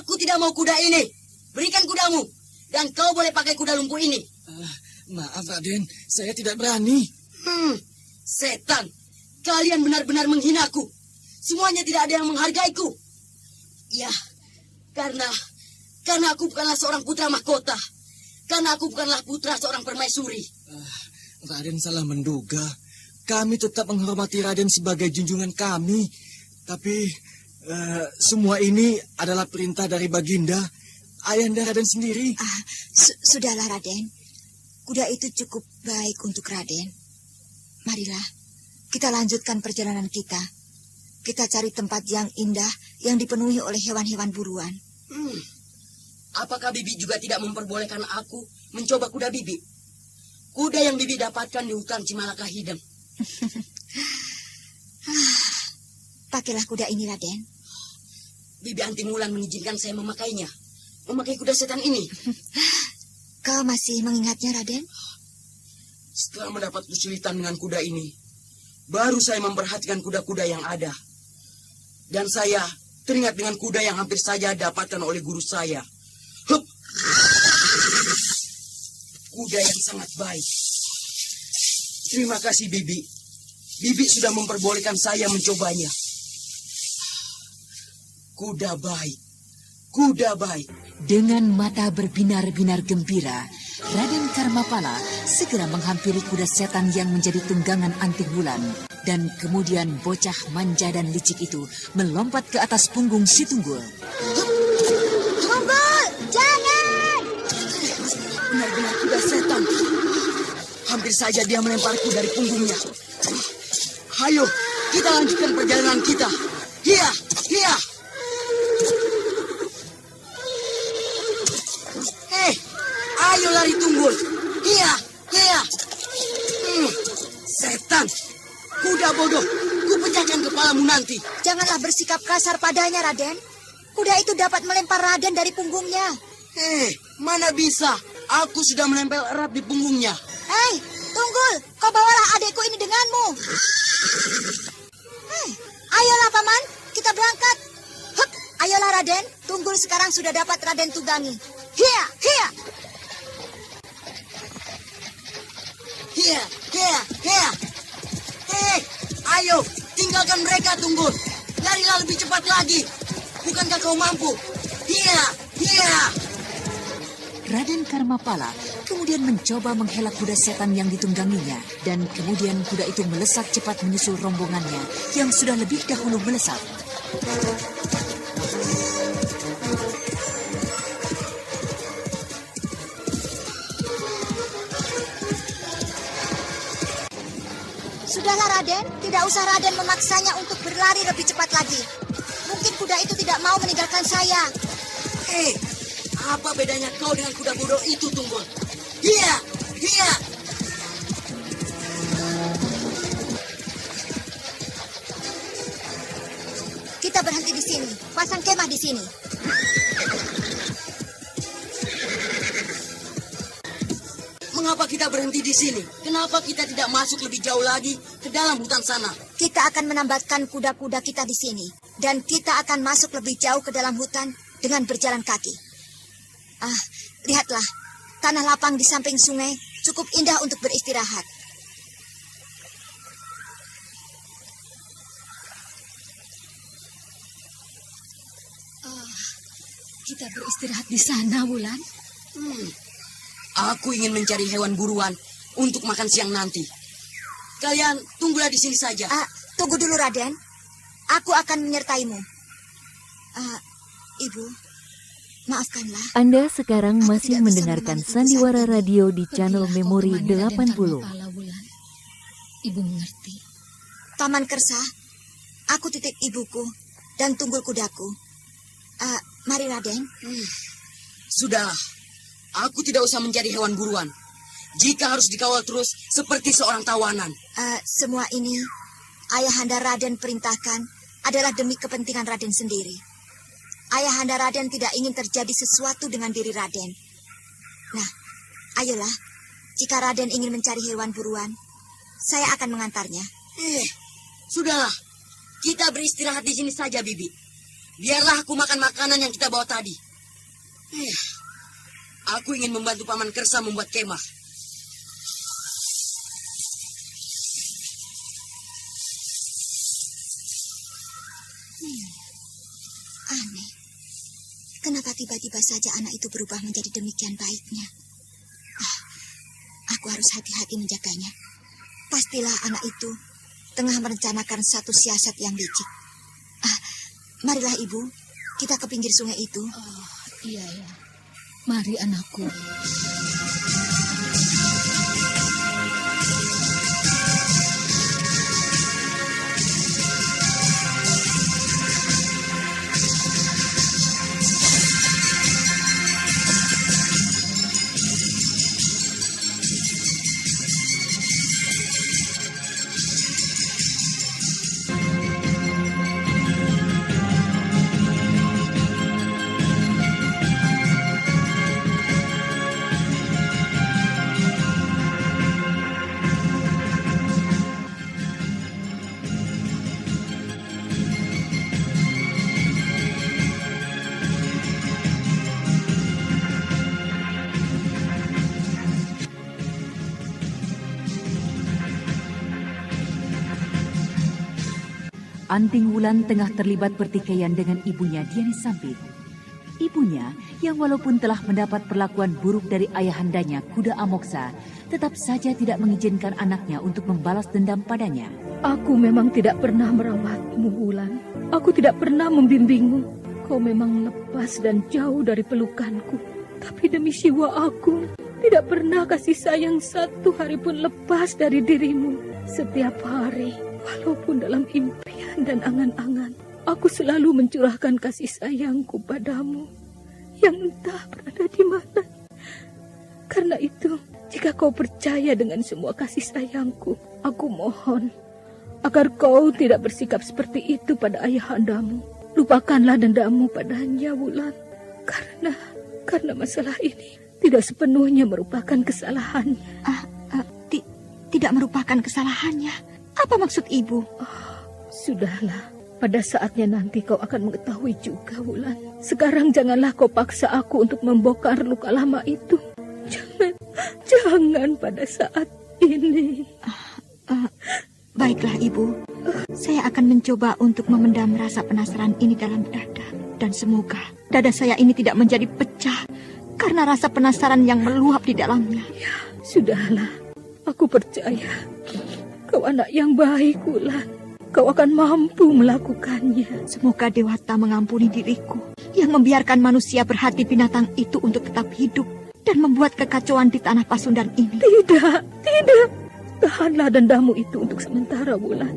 Speaker 8: Aku tidak mau kuda ini. Berikan kudamu. Dan kau boleh pakai kuda lumpuh ini.
Speaker 11: Maaf, Raden. Saya tidak berani.
Speaker 8: Setan. Kalian benar-benar menghinaku. Semuanya tidak ada yang menghargaiku. Ya, karena Karena aku bukanlah seorang putra mahkota. Karena aku bukanlah putra seorang permaisuri.
Speaker 11: Raden salah menduga. Kami tetap menghormati Raden sebagai junjungan kami. Tapi semua ini adalah perintah dari Baginda, ayahanda Raden sendiri.
Speaker 10: Sudahlah Raden. Kuda itu cukup baik untuk Raden. Marilah, kita lanjutkan perjalanan kita. Kita cari tempat yang indah yang dipenuhi oleh hewan-hewan buruan.
Speaker 8: Apakah Bibi juga tidak memperbolehkan aku mencoba kuda Bibi? Kuda yang Bibi dapatkan di hutan Cimalaka Hideng.
Speaker 10: Pakailah kuda ini, Raden.
Speaker 8: Bibi Anting-Wulan mengizinkan saya memakainya. Memakai kuda setan ini.
Speaker 10: Kau masih mengingatnya, Raden?
Speaker 12: Setelah mendapat kesulitan dengan kuda ini, baru saya memperhatikan kuda-kuda yang ada. Dan saya teringat dengan kuda yang hampir saja dapatkan oleh guru saya. Hup! Kuda yang sangat baik. Terima kasih, Bibi. Bibi sudah memperbolehkan saya mencobanya. Kuda baik. Kuda baik.
Speaker 1: Dengan mata berbinar-binar gembira, Raden Karmapala segera menghampiri kuda setan yang menjadi tunggangan Anting-Wulan. Dan kemudian bocah manja dan licik itu melompat ke atas punggung si Tunggul.
Speaker 10: Tunggul, jangan!
Speaker 8: Benar-benar kuda setan. Hampir saja dia melemparku dari punggungnya. Ayo, kita lanjutkan perjalanan kita. Hiya, hiya. Ayo lari Tunggul. Hiya, hiya. Setan. Kuda bodoh. Ku pecahkan kepalamu nanti.
Speaker 10: Janganlah bersikap kasar padanya, Raden. Kuda itu dapat melempar Raden dari punggungnya.
Speaker 8: Mana bisa. Aku sudah menempel erat di punggungnya.
Speaker 10: Hei, Tunggul. Kau bawalah adekku ini denganmu. Ayolah, Paman. Kita berangkat. Hup, ayolah, Raden. Tunggul sekarang sudah dapat Raden tunggangi. Hiya, hiya.
Speaker 8: Hiya, hiya, hiya. Ayo, tinggalkan mereka, Tunggul. Larilah lebih cepat lagi. Bukankah kau mampu? Hiya, hiya.
Speaker 1: Raden Karmapala kemudian mencoba menghela kuda setan yang ditungganginya. Dan kemudian kuda itu melesat cepat menyusul rombongannya yang sudah lebih dahulu melesat.
Speaker 10: Sudahlah, Raden. Tidak usah Raden memaksanya untuk berlari lebih cepat lagi. Mungkin kuda itu tidak mau meninggalkan saya.
Speaker 8: Apa bedanya kau dengan kuda bodoh itu, Tunggul? Hiya, hiya.
Speaker 10: Kita berhenti di sini. Pasang kemah di sini.
Speaker 8: Mengapa kita berhenti di sini? Kenapa kita tidak masuk lebih jauh lagi ke dalam hutan sana?
Speaker 10: Kita akan menambatkan kuda-kuda kita di sini. Dan kita akan masuk lebih jauh ke dalam hutan dengan berjalan kaki. Lihatlah. Tanah lapang di samping sungai cukup indah untuk beristirahat.
Speaker 4: Kita beristirahat di sana, Wulan.
Speaker 8: Aku ingin mencari hewan buruan untuk makan siang nanti. Kalian tunggulah di sini saja.
Speaker 10: Tunggu dulu, Raden. Aku akan menyertaimu. Ibu, maafkanlah.
Speaker 7: Anda sekarang masih mendengarkan Sandiwara Radio di channel Memori 80.
Speaker 4: Ibu mengerti.
Speaker 10: Paman Kersa, aku titip ibuku dan Tunggul kudaku. Mari, Raden.
Speaker 8: Sudahlah. Aku tidak usah mencari hewan buruan. Jika harus dikawal terus seperti seorang tawanan.
Speaker 10: Semua ini Ayahanda Raden perintahkan adalah demi kepentingan Raden sendiri. Ayahanda Raden tidak ingin terjadi sesuatu dengan diri Raden. Nah, ayolah. Jika Raden ingin mencari hewan buruan, saya akan mengantarnya.
Speaker 8: Sudahlah. Kita beristirahat di sini saja, Bibi. Biarlah aku makan makanan yang kita bawa tadi. Aku ingin membantu Paman Kersa membuat kemah.
Speaker 10: Aneh. Kenapa tiba-tiba saja anak itu berubah menjadi demikian baiknya. Aku harus hati-hati menjaganya. Pastilah anak itu tengah merencanakan satu siasat yang licik. Marilah ibu, kita ke pinggir sungai itu.
Speaker 4: Oh, iya ya. Mari anakku.
Speaker 1: Anting Wulan tengah terlibat pertikaian dengan ibunya Diani Sampit. Ibunya yang walaupun telah mendapat perlakuan buruk dari ayahandanya Kuda Amoksa, tetap saja tidak mengizinkan anaknya untuk membalas dendam padanya.
Speaker 4: Aku memang tidak pernah merawatmu, Wulan. Aku tidak pernah membimbingmu. Kau memang lepas dan jauh dari pelukanku. Tapi demi jiwa aku, tidak pernah kasih sayang satu hari pun lepas dari dirimu. Setiap hari, walaupun dalam impian dan angan-angan, aku selalu mencurahkan kasih sayangku padamu yang entah berada di mana. Karena itu, jika kau percaya dengan semua kasih sayangku, aku mohon agar kau tidak bersikap seperti itu pada ayahandamu. Lupakanlah dendammu padanya, Wulan. Karena masalah ini tidak sepenuhnya merupakan kesalahannya.
Speaker 10: Tidak merupakan kesalahannya. Apa maksud ibu?
Speaker 4: Sudahlah. Pada saatnya nanti kau akan mengetahui juga, Wulan. Sekarang janganlah kau paksa aku untuk membongkar luka lama itu. Jangan pada saat ini.
Speaker 10: Baiklah, Ibu. Saya akan mencoba untuk memendam rasa penasaran ini dalam dada. Dan semoga dada saya ini tidak menjadi pecah karena rasa penasaran yang meluap di dalamnya.
Speaker 4: Ya, sudahlah. Aku percaya kau anak yang baik, Wulan. Kau akan mampu melakukannya.
Speaker 10: Semoga Dewata mengampuni diriku yang membiarkan manusia berhati binatang itu untuk tetap hidup dan membuat kekacauan di tanah Pasundan ini.
Speaker 4: Tidak. Tahanlah dendammu itu untuk sementara, Wulan.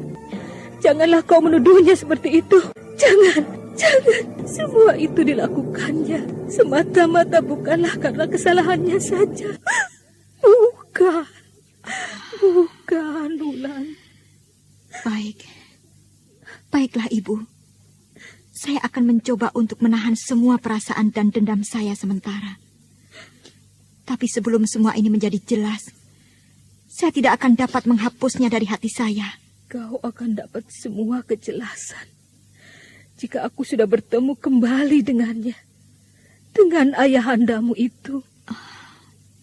Speaker 4: Janganlah kau menuduhnya seperti itu. Jangan. Semua itu dilakukannya semata-mata bukanlah karena kesalahannya saja. Bukan, Wulan.
Speaker 10: Baiklah, Ibu. Saya akan mencoba untuk menahan semua perasaan dan dendam saya sementara. Tapi sebelum semua ini menjadi jelas, saya tidak akan dapat menghapusnya dari hati saya.
Speaker 4: Kau akan dapat semua kejelasan jika aku sudah bertemu kembali dengannya, dengan ayahandamu itu.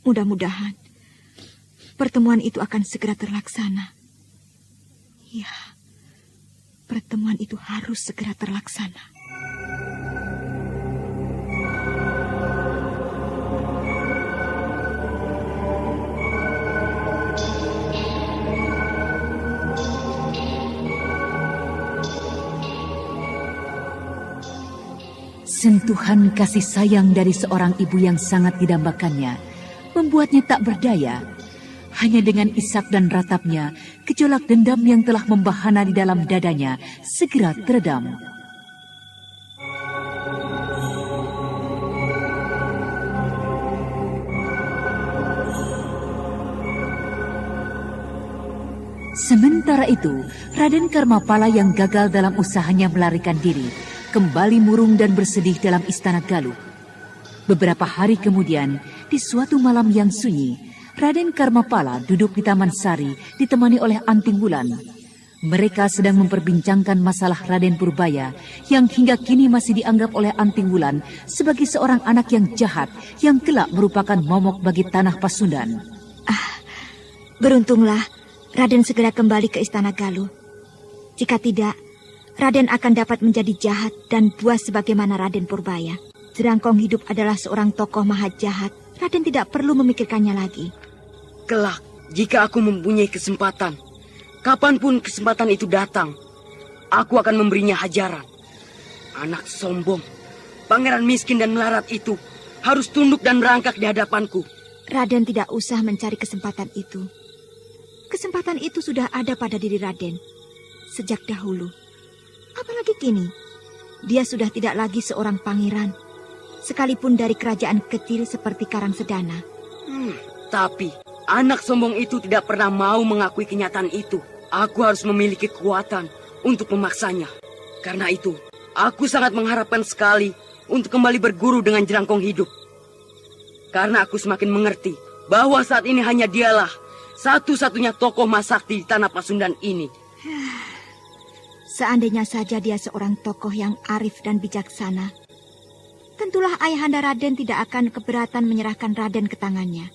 Speaker 10: Mudah-mudahan pertemuan itu akan segera terlaksana. Ya, pertemuan itu harus segera terlaksana.
Speaker 1: Sentuhan kasih sayang dari seorang ibu yang sangat didambakannya membuatnya tak berdaya. Hanya dengan isak dan ratapnya, gejolak dendam yang telah membahana di dalam dadanya segera teredam. Sementara itu, Raden Karmapala yang gagal dalam usahanya melarikan diri, kembali murung dan bersedih dalam istana Galuh. Beberapa hari kemudian, di suatu malam yang sunyi, Raden Karmapala duduk di Taman Sari ditemani oleh Anting Wulan. Mereka sedang memperbincangkan masalah Raden Purbaya yang hingga kini masih dianggap oleh Anting Wulan sebagai seorang anak yang jahat yang kelak merupakan momok bagi tanah Pasundan.
Speaker 10: Beruntunglah Raden segera kembali ke istana Galuh. Jika tidak, Raden akan dapat menjadi jahat dan buas sebagaimana Raden Purbaya. Jerangkong Hidup adalah seorang tokoh maha jahat, Raden tidak perlu memikirkannya lagi.
Speaker 8: Kelak, jika aku mempunyai kesempatan, kapanpun kesempatan itu datang, aku akan memberinya hajaran. Anak sombong, pangeran miskin dan melarat itu harus tunduk dan merangkak di hadapanku.
Speaker 10: Raden tidak usah mencari kesempatan itu. Kesempatan itu sudah ada pada diri Raden sejak dahulu. Apalagi kini, dia sudah tidak lagi seorang pangeran, sekalipun dari kerajaan kecil seperti Karangsedana.
Speaker 8: Tapi anak sombong itu tidak pernah mau mengakui kenyataan itu. Aku harus memiliki kekuatan untuk memaksanya. Karena itu, aku sangat mengharapkan sekali untuk kembali berguru dengan Jerangkong Hidup. Karena aku semakin mengerti bahwa saat ini hanya dialah satu-satunya tokoh masakti di tanah Pasundan ini.
Speaker 10: Seandainya saja dia seorang tokoh yang arif dan bijaksana, tentulah ayahanda Raden tidak akan keberatan menyerahkan Raden ke tangannya.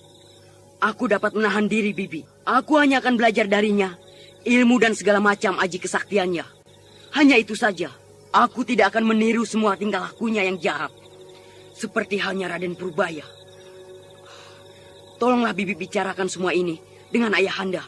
Speaker 8: Aku dapat menahan diri, Bibi. Aku hanya akan belajar darinya ilmu dan segala macam aji kesaktiannya. Hanya itu saja. Aku tidak akan meniru semua tingkah lakunya yang jahat. Seperti halnya Raden Purbaya. Tolonglah Bibi bicarakan semua ini dengan ayahanda.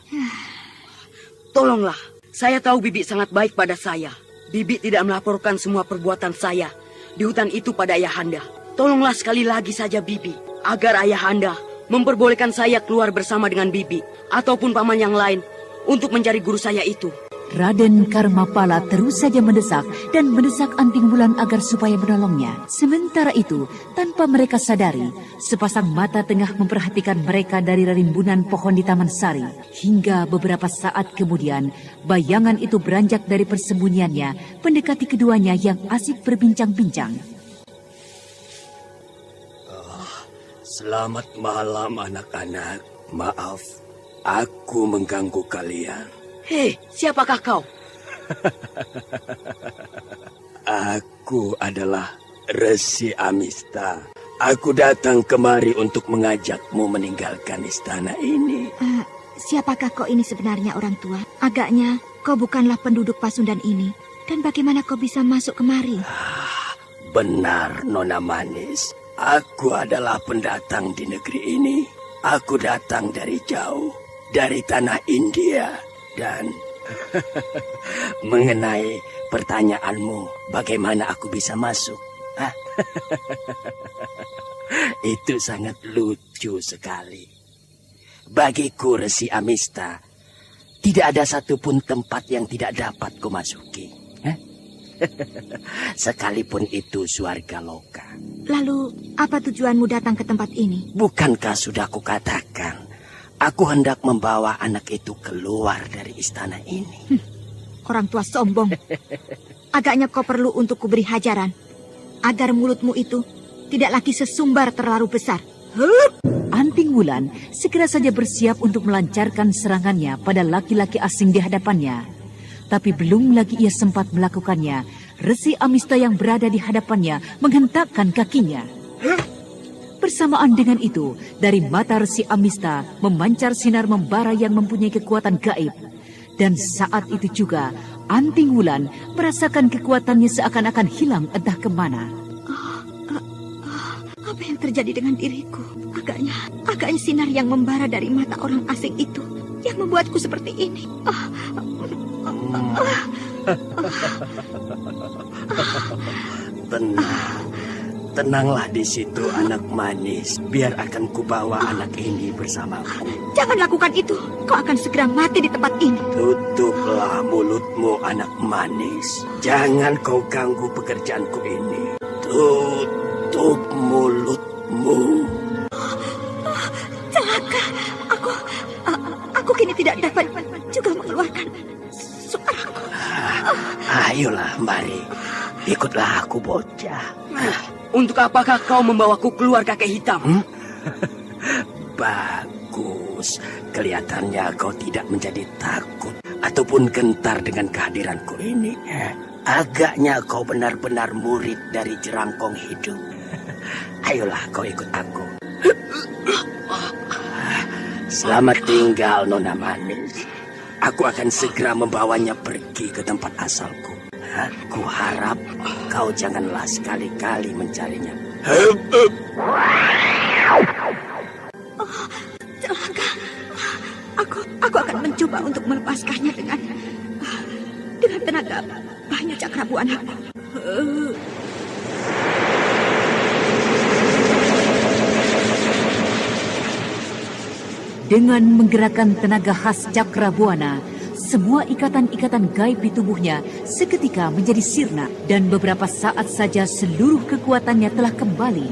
Speaker 8: Tolonglah. Saya tahu Bibi sangat baik pada saya. Bibi tidak melaporkan semua perbuatan saya di hutan itu pada ayahanda. Tolonglah sekali lagi saja Bibi, agar ayahanda memperbolehkan saya keluar bersama dengan Bibi ataupun paman yang lain untuk mencari guru saya itu.
Speaker 1: Raden Karmapala terus saja mendesak dan mendesak Anting Wulan agar supaya menolongnya. Sementara itu, tanpa mereka sadari, sepasang mata tengah memperhatikan mereka dari rimbunan pohon di Taman Sari. Hingga beberapa saat kemudian, bayangan itu beranjak dari persembunyiannya, mendekati keduanya yang asik berbincang-bincang.
Speaker 13: Selamat malam anak-anak. Maaf, aku mengganggu kalian.
Speaker 8: Hei, siapakah kau?
Speaker 13: Aku adalah Resi Amista. Aku datang kemari untuk mengajakmu meninggalkan istana ini.
Speaker 10: Siapakah kau ini sebenarnya, orang tua? Agaknya kau bukanlah penduduk Pasundan ini. Dan bagaimana kau bisa masuk kemari?
Speaker 13: Benar, Nona Manis. Aku adalah pendatang di negeri ini. Aku datang dari jauh, dari tanah India. Dan mengenai pertanyaanmu, bagaimana aku bisa masuk? Itu sangat lucu sekali. Bagiku Resi Amista, tidak ada satupun tempat yang tidak dapat ku masuki. Sekalipun itu Swarga Loka.
Speaker 10: Lalu, apa tujuanmu datang ke tempat ini?
Speaker 13: Bukankah sudah kukatakan, aku hendak membawa anak itu keluar dari istana ini.
Speaker 10: Orang tua sombong. Agaknya kau perlu untuk kuberi hajaran, agar mulutmu itu tidak lagi sesumbar terlalu besar.
Speaker 1: Anting Wulan segera saja bersiap untuk melancarkan serangannya pada laki-laki asing di hadapannya. Tapi belum lagi ia sempat melakukannya, Resi Amista yang berada di hadapannya menghentakkan kakinya. Bersamaan dengan itu, dari mata Resi Amista memancar sinar membara yang mempunyai kekuatan gaib. Dan saat itu juga, Anting Wulan merasakan kekuatannya seakan-akan hilang entah kemana.
Speaker 10: Apa yang terjadi dengan diriku? Agaknya sinar yang membara dari mata orang asing itu yang membuatku seperti ini.
Speaker 13: Tenanglah di situ anak manis. Biar akan kubawa anak ini bersamaku.
Speaker 10: Jangan lakukan itu. Kau akan segera mati di tempat ini.
Speaker 13: Tutuplah mulutmu anak manis. Jangan kau ganggu pekerjaanku ini. Tutup mulutmu.
Speaker 10: Celaka. Aku kini tidak dapat juga mengeluarkan suaraku.
Speaker 13: Ayolah, mari. Ikutlah aku, bocah.
Speaker 8: Untuk apakah kau membawaku keluar kakek hitam?
Speaker 13: Bagus. Kelihatannya kau tidak menjadi takut ataupun gentar dengan kehadiranku ini. Agaknya kau benar-benar murid dari Jerangkong Hidup. Ayolah, kau ikut aku. Selamat tinggal, Nona Manis. Aku akan segera membawanya pergi ke tempat asalku. Aku harap kau janganlah sekali-kali mencarinya.
Speaker 10: Celaka. Aku akan mencoba untuk melepaskannya dengan tenaga banyak cakrabuan aku.
Speaker 1: Dengan menggerakkan tenaga khas Cakrabuana, semua ikatan-ikatan gaib di tubuhnya seketika menjadi sirna dan beberapa saat saja seluruh kekuatannya telah kembali.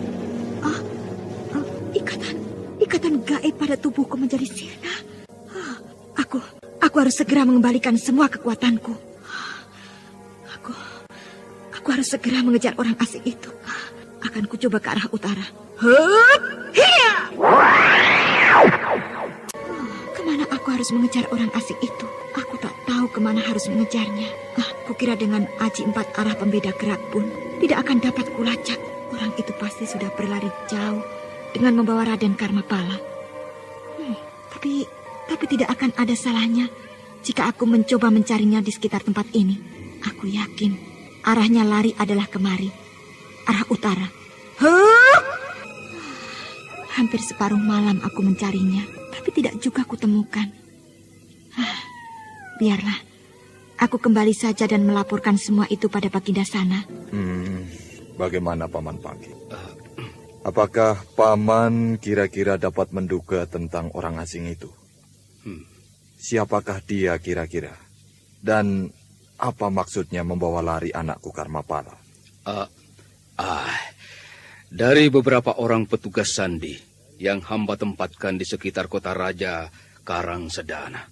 Speaker 10: Ikatan gaib pada tubuhku menjadi sirna. Aku harus segera mengembalikan semua kekuatanku. Aku harus segera mengejar orang asing itu. Akan kucoba ke arah utara. Kemana aku harus mengejar orang asing itu? Aku tak tahu kemana harus mengejarnya. Kukira dengan aji 4 arah pembeda gerak pun tidak akan dapat kulacak. Orang itu pasti sudah berlari jauh dengan membawa Raden Karmapala. Tapi tidak akan ada salahnya jika aku mencoba mencarinya di sekitar tempat ini. Aku yakin arahnya lari adalah kemari, arah utara. Hampir separuh malam aku mencarinya, tapi tidak juga kutemukan. Biarlah, aku kembali saja dan melaporkan semua itu pada Baginda sana.
Speaker 9: Bagaimana Paman Pangki? Apakah Paman kira-kira dapat menduga tentang orang asing itu? Siapakah dia kira-kira? Dan apa maksudnya membawa lari anakku Karmapala?
Speaker 5: Dari beberapa orang petugas sandi yang hamba tempatkan di sekitar kota raja Karangsedana,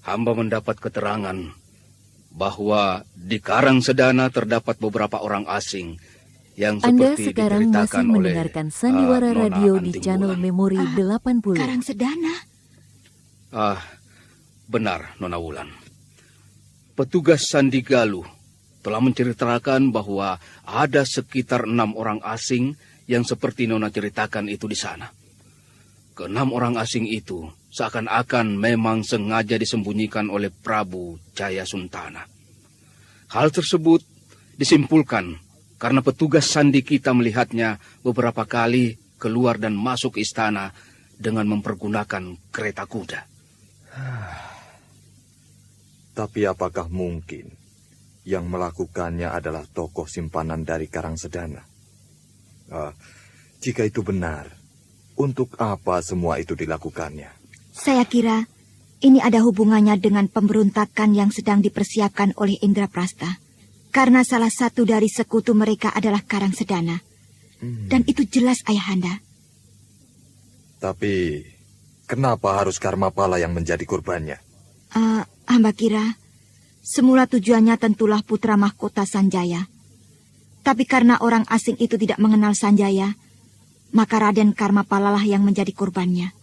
Speaker 5: hamba mendapat keterangan bahwa di Karangsedana terdapat beberapa orang asing yang
Speaker 7: Anda
Speaker 5: seperti
Speaker 7: sekarang masih
Speaker 5: diceritakan oleh
Speaker 7: mendengarkan Sandiwara Radio di
Speaker 5: Anting
Speaker 7: channel
Speaker 5: Wulan.
Speaker 7: Memori 80.
Speaker 10: Karangsedana?
Speaker 5: Benar, Nona Wulan. Petugas Sandi Galuh telah menceritakan bahwa ada sekitar 6 orang asing yang seperti Nona ceritakan itu di sana. Ke-6 orang asing itu seakan-akan memang sengaja disembunyikan oleh Prabu Jaya Suntana. Hal tersebut disimpulkan karena petugas sandi kita melihatnya beberapa kali keluar dan masuk istana dengan mempergunakan kereta kuda.
Speaker 9: Tapi apakah mungkin yang melakukannya adalah tokoh simpanan dari Karangsedana? Jika itu benar, untuk apa semua itu dilakukannya?
Speaker 10: Saya kira ini ada hubungannya dengan pemberontakan yang sedang dipersiapkan oleh Indraprasta. Karena salah satu dari sekutu mereka adalah Karangsedana. Dan itu jelas ayahanda.
Speaker 9: Tapi kenapa harus Karmapala yang menjadi korbannya?
Speaker 10: Hamba kira semula tujuannya tentulah putra mahkota Sanjaya. Tapi karena orang asing itu tidak mengenal Sanjaya, maka Raden Karmapala lah yang menjadi korbannya.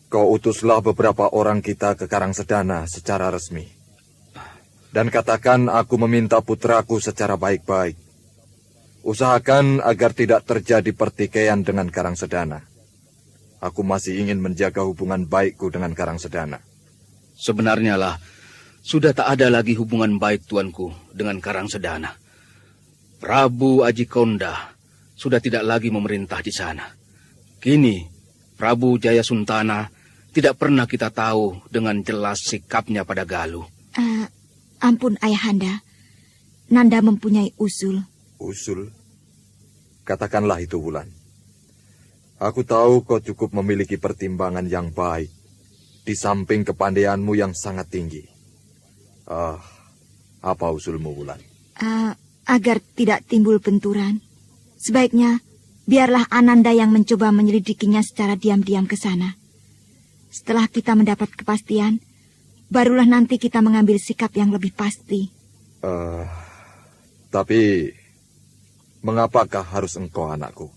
Speaker 9: Kau utuslah beberapa orang kita ke Karangsedana secara resmi. Dan katakan aku meminta putraku secara baik-baik. Usahakan agar tidak terjadi pertikaian dengan Karangsedana. Aku masih ingin menjaga hubungan baikku dengan Karangsedana.
Speaker 5: Sebenarnya lah, sudah tak ada lagi hubungan baik tuanku dengan Karangsedana. Prabu Ajikonda sudah tidak lagi memerintah di sana. Kini, Prabu Jaya Suntana tidak pernah kita tahu dengan jelas sikapnya pada Galuh.
Speaker 10: Ampun ayahanda, Nanda mempunyai usul.
Speaker 9: Usul? Katakanlah itu, Wulan. Aku tahu kau cukup memiliki pertimbangan yang baik, di samping kepandaianmu yang sangat tinggi. Apa usulmu, Wulan?
Speaker 10: Agar tidak timbul benturan, sebaiknya biarlah Ananda yang mencoba menyelidikinya secara diam-diam ke sana. Setelah kita mendapat kepastian, barulah nanti kita mengambil sikap yang lebih pasti.
Speaker 9: Tapi mengapakah harus engkau, anakku?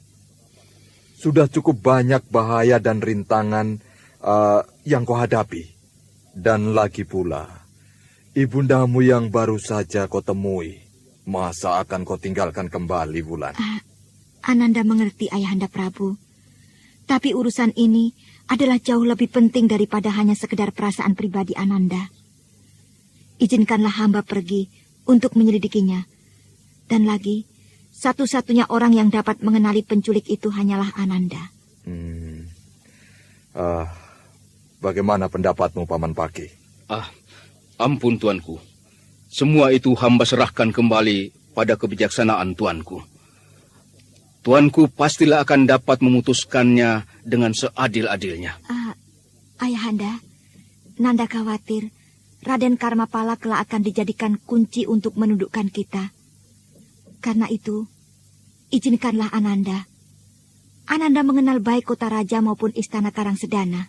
Speaker 9: Sudah cukup banyak bahaya dan rintangan yang kau hadapi. Dan lagi pula, ibundamu yang baru saja kau temui, masa akan kau tinggalkan kembali, Wulan?
Speaker 10: Ananda mengerti ayahanda Prabu. Tapi urusan ini adalah jauh lebih penting daripada hanya sekedar perasaan pribadi Ananda. Izinkanlah hamba pergi untuk menyelidikinya. Dan lagi, Satu-satunya orang yang dapat mengenali penculik itu hanyalah Ananda.
Speaker 9: Bagaimana pendapatmu, Paman Paki?
Speaker 5: Ampun tuanku. Semua itu hamba serahkan kembali pada kebijaksanaan tuanku. Tuanku pastilah akan dapat memutuskannya dengan seadil-adilnya.
Speaker 10: Ayahanda, Nanda khawatir Raden Karmapala kelak akan dijadikan kunci untuk menundukkan kita. Karena itu, izinkanlah Ananda. Ananda mengenal baik kota raja maupun istana Karangsedana.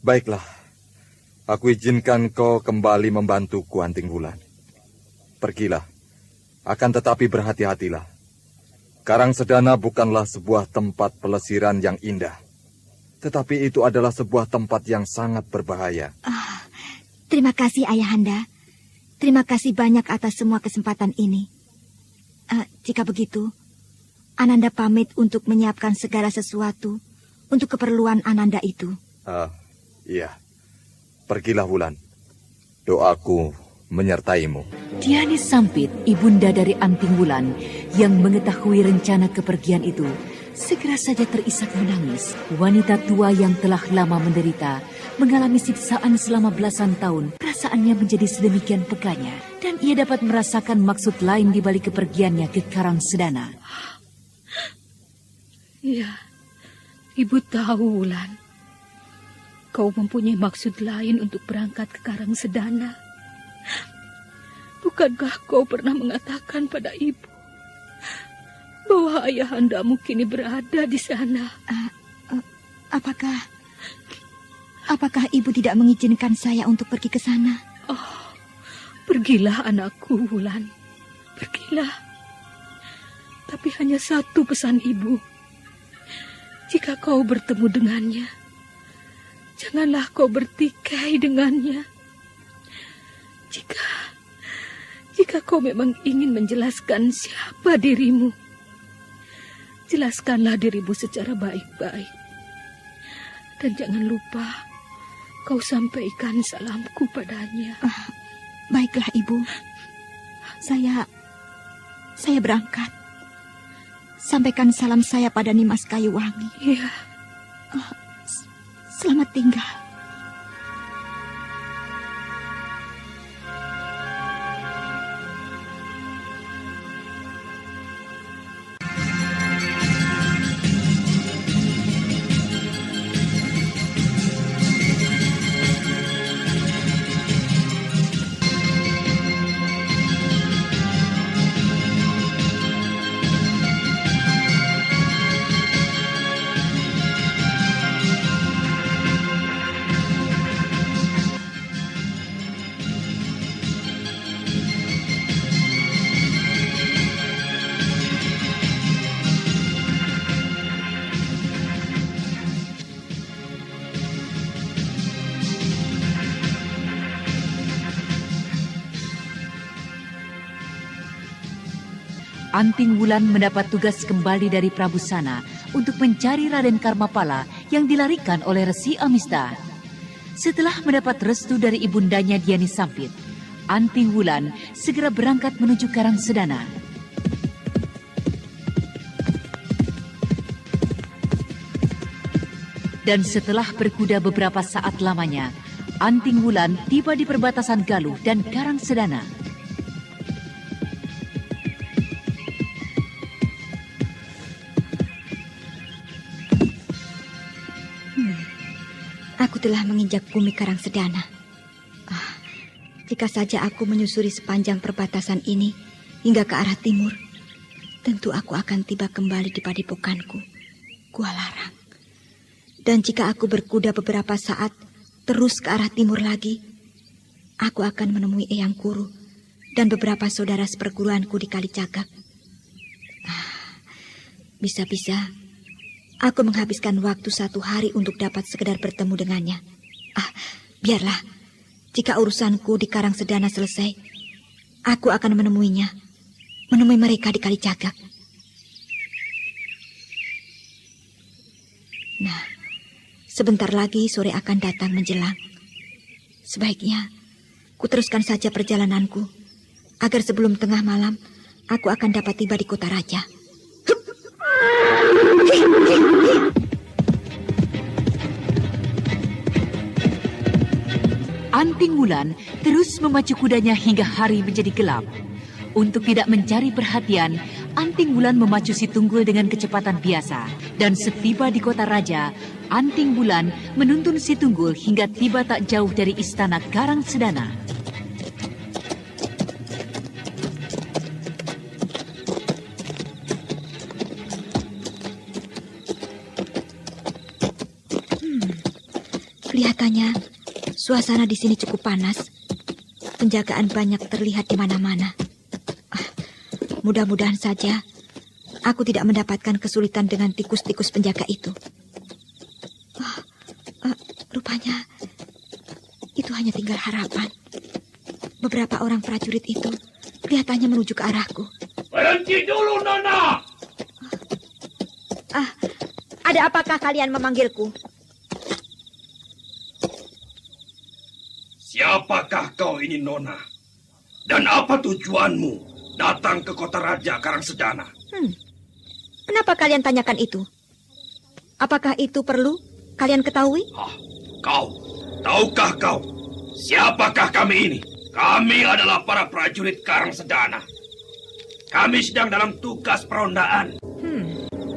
Speaker 9: Baiklah. Aku izinkan kau kembali membantuku, Anting Wulan. Pergilah. Akan tetapi berhati-hatilah. Karangsedana bukanlah sebuah tempat pelesiran yang indah. Tetapi itu adalah sebuah tempat yang sangat berbahaya.
Speaker 10: Terima kasih, Ayahanda. Terima kasih banyak atas semua kesempatan ini. Jika begitu, Ananda pamit untuk menyiapkan segala sesuatu untuk keperluan Ananda itu.
Speaker 9: Iya. Pergilah, Wulan. Doaku menyertaimu.
Speaker 1: Diani Sampit, ibunda dari Anting Wulan, yang mengetahui rencana kepergian itu, segera saja terisak menangis. Wanita tua yang telah lama menderita, mengalami siksaan selama belasan tahun, perasaannya menjadi sedemikian pekanya, dan ia dapat merasakan maksud lain di balik kepergiannya ke Karangsedana.
Speaker 4: Ya, Ibu tahu, Wulan. Kau mempunyai maksud lain untuk berangkat ke Karangsedana. Bukankah kau pernah mengatakan pada Ibu bahwa ayahandamu kini berada di sana?
Speaker 10: Apakah Ibu tidak mengizinkan saya untuk pergi ke sana?
Speaker 4: Pergilah anakku, Wulan. Pergilah. Tapi hanya satu pesan Ibu. Jika kau bertemu dengannya, janganlah kau bertikai dengannya. Jika kau memang ingin menjelaskan siapa dirimu, jelaskanlah dirimu secara baik-baik. Dan jangan lupa kau sampaikan salamku padanya.
Speaker 10: Baiklah, Ibu. Saya berangkat. Sampaikan salam saya pada Nimas Kayuwangi.
Speaker 4: Iya.
Speaker 10: Selamat tinggal.
Speaker 1: Anting Wulan mendapat tugas kembali dari Prabu Sana untuk mencari Raden Karmapala yang dilarikan oleh Resi Amista. Setelah mendapat restu dari ibundanya Diani Sampit, Anting Wulan segera berangkat menuju Karangsedana. Dan setelah berkuda beberapa saat lamanya, Anting Wulan tiba di perbatasan Galuh dan Karangsedana.
Speaker 10: Aku telah menginjak bumi Karangsedana. Jika saja aku menyusuri sepanjang perbatasan ini hingga ke arah timur, tentu aku akan tiba kembali di padepokanku, Gua Larang. Dan jika aku berkuda beberapa saat terus ke arah timur lagi, aku akan menemui Eyang Kuru dan beberapa saudara seperguruanku di Kalicagak. Bisa-bisa aku menghabiskan waktu 1 hari untuk dapat sekedar bertemu dengannya. Biarlah. Jika urusanku di Karangsedana selesai, aku akan menemuinya. Menemui mereka di Kalicagak. Nah, sebentar lagi sore akan datang menjelang. Sebaiknya ku teruskan saja perjalananku agar sebelum tengah malam aku akan dapat tiba di kota raja.
Speaker 1: Anting Wulan terus memacu kudanya hingga hari menjadi gelap. Untuk tidak mencari perhatian, Anting Wulan memacu si Tunggul dengan kecepatan biasa. Dan setiba di kota raja, Anting Wulan menuntun si Tunggul hingga tiba tak jauh dari istana Karang Sedana.
Speaker 10: Kelihatannya suasana di sini cukup panas. Penjagaan banyak terlihat di mana-mana. Mudah-mudahan saja aku tidak mendapatkan kesulitan dengan tikus-tikus penjaga itu. Rupanya itu hanya tinggal harapan. Beberapa orang prajurit itu kelihatannya menuju ke arahku.
Speaker 13: Berhenti dulu, Nona!
Speaker 10: Ada apakah kalian memanggilku?
Speaker 13: Siapakah kau ini, Nona? Dan apa tujuanmu datang ke kota raja Karang Sedana?
Speaker 10: Kenapa kalian tanyakan itu? Apakah itu perlu kalian ketahui?
Speaker 13: Tahukah kau siapakah kami ini? Kami adalah para prajurit Karang Sedana. Kami sedang dalam tugas perondaan.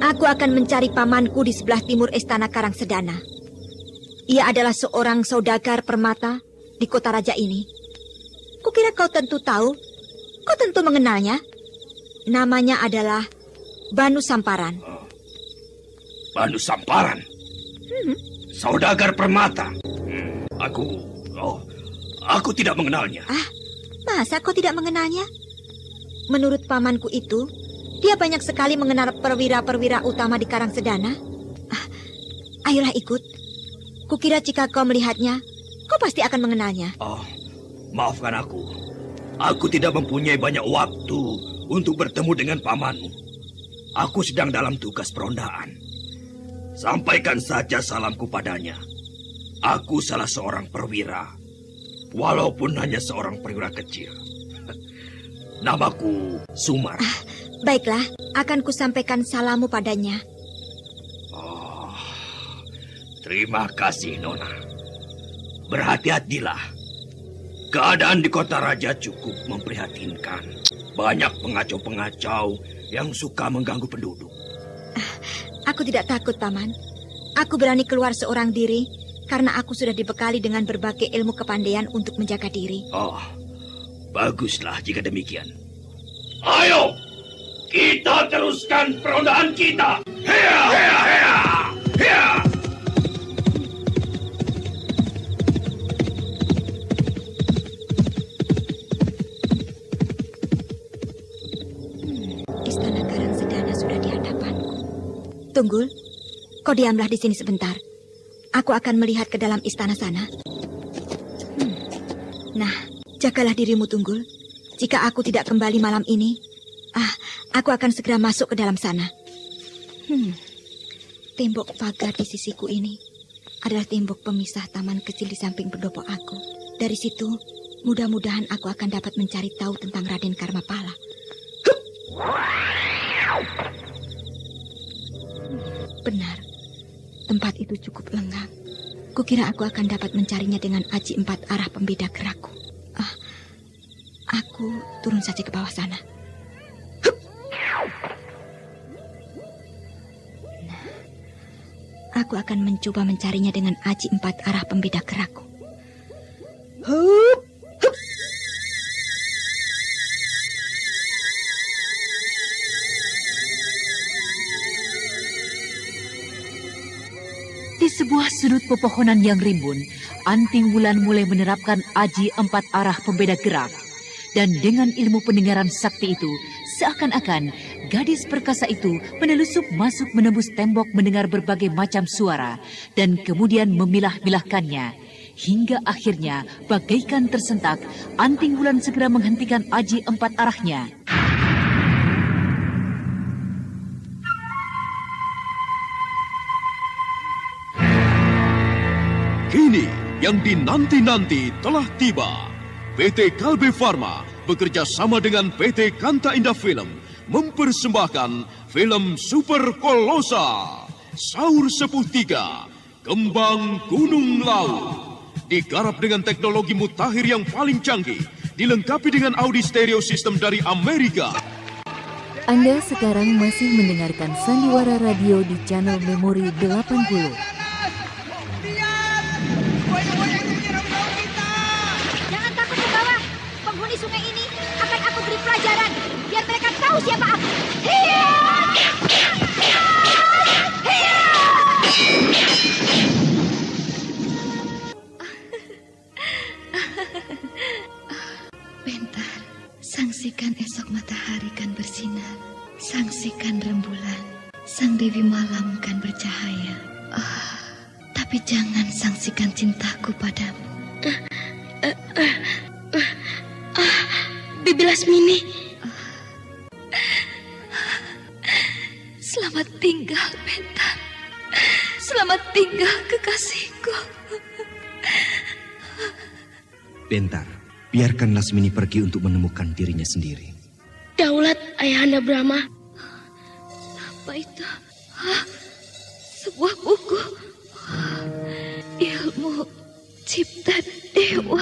Speaker 10: Aku akan mencari pamanku di sebelah timur istana Karang Sedana. Ia adalah seorang saudagar permata di kota raja ini. Kukira kau tentu tahu. Kau tentu mengenalnya. Namanya adalah Banu Samparan.
Speaker 13: Banu Samparan? Saudagar permata? Aku tidak mengenalnya.
Speaker 10: Masa kau tidak mengenalnya? Menurut pamanku itu, dia banyak sekali mengenal perwira-perwira utama di Karang Sedana. Ayolah ikut. Kukira jika kau melihatnya, kau pasti akan mengenalnya.
Speaker 13: Maafkan aku. Aku tidak mempunyai banyak waktu untuk bertemu dengan pamanmu. Aku sedang dalam tugas perondaan. Sampaikan saja salamku padanya. Aku salah seorang perwira, walaupun hanya seorang perwira kecil. Namaku Sumar.
Speaker 10: Baiklah, akan kusampaikan salammu padanya.
Speaker 13: Terima kasih, Nona. Berhati-hatilah. Keadaan di kota raja cukup memprihatinkan. Banyak pengacau-pengacau yang suka mengganggu penduduk.
Speaker 10: Aku tidak takut, Paman. Aku berani keluar seorang diri karena aku sudah dibekali dengan berbagai ilmu kepandaian untuk menjaga diri.
Speaker 13: Baguslah jika demikian. Ayo, kita teruskan perondaan kita. Hea, hea, hea, hea.
Speaker 10: Istana Karang Sedana sudah di hadapanku. Tunggul, kau diamlah di sini sebentar. Aku akan melihat ke dalam istana sana. Nah, jagalah dirimu, Tunggul. Jika aku tidak kembali malam ini, aku akan segera masuk ke dalam sana. Tembok pagar di sisiku ini adalah tembok pemisah taman kecil di samping pendopo aku. Dari situ, mudah-mudahan aku akan dapat mencari tahu tentang Raden Karmapala. Benar, tempat itu cukup lengang. Kukira aku akan dapat mencarinya dengan aji 4 arah pembeda gerakku. Aku turun saja ke bawah sana. Nah, aku akan mencoba mencarinya dengan aji 4 arah pembeda gerakku.
Speaker 1: Di sebuah sudut pepohonan yang rimbun, Anting Wulan mulai menerapkan aji 4 arah pembeda gerak. Dan dengan ilmu pendengaran sakti itu, seakan-akan gadis perkasa itu menelusup masuk menembus tembok mendengar berbagai macam suara dan kemudian memilah-milahkannya. Hingga akhirnya, bagaikan tersentak, Anting Wulan segera menghentikan aji 4 arahnya.
Speaker 14: Kini yang dinanti-nanti telah tiba. PT Kalbe Farma bekerja sama dengan PT Kanta Indah Film mempersembahkan film Super Kolosa, Saur Sepuh 3, Kembang Gunung Laut. Digarap dengan teknologi mutakhir yang paling canggih, dilengkapi dengan audio stereo system dari Amerika.
Speaker 7: Anda sekarang masih mendengarkan Sandiwara Radio di channel Memori 80.
Speaker 3: Jangan takut ke bawah. Penghuni sungai ini akan aku beri pelajaran biar mereka tahu siapa aku. Hiya! Hiya!
Speaker 4: Bentar, saksikan esok matahari kan bersinar, saksikan rembulan, sang Dewi Malam kan bercahaya. Tapi jangan saksikan cintaku padamu.
Speaker 3: Bibi Lasmini.
Speaker 4: Selamat tinggal, Bentar. Selamat tinggal, kekasihku.
Speaker 15: Bentar, biarkan Lasmini pergi untuk menemukan dirinya sendiri.
Speaker 3: Daulat Ayahanda Brahma.
Speaker 4: Apa itu? Sebuah buku. Ilmu Cipta Dewa.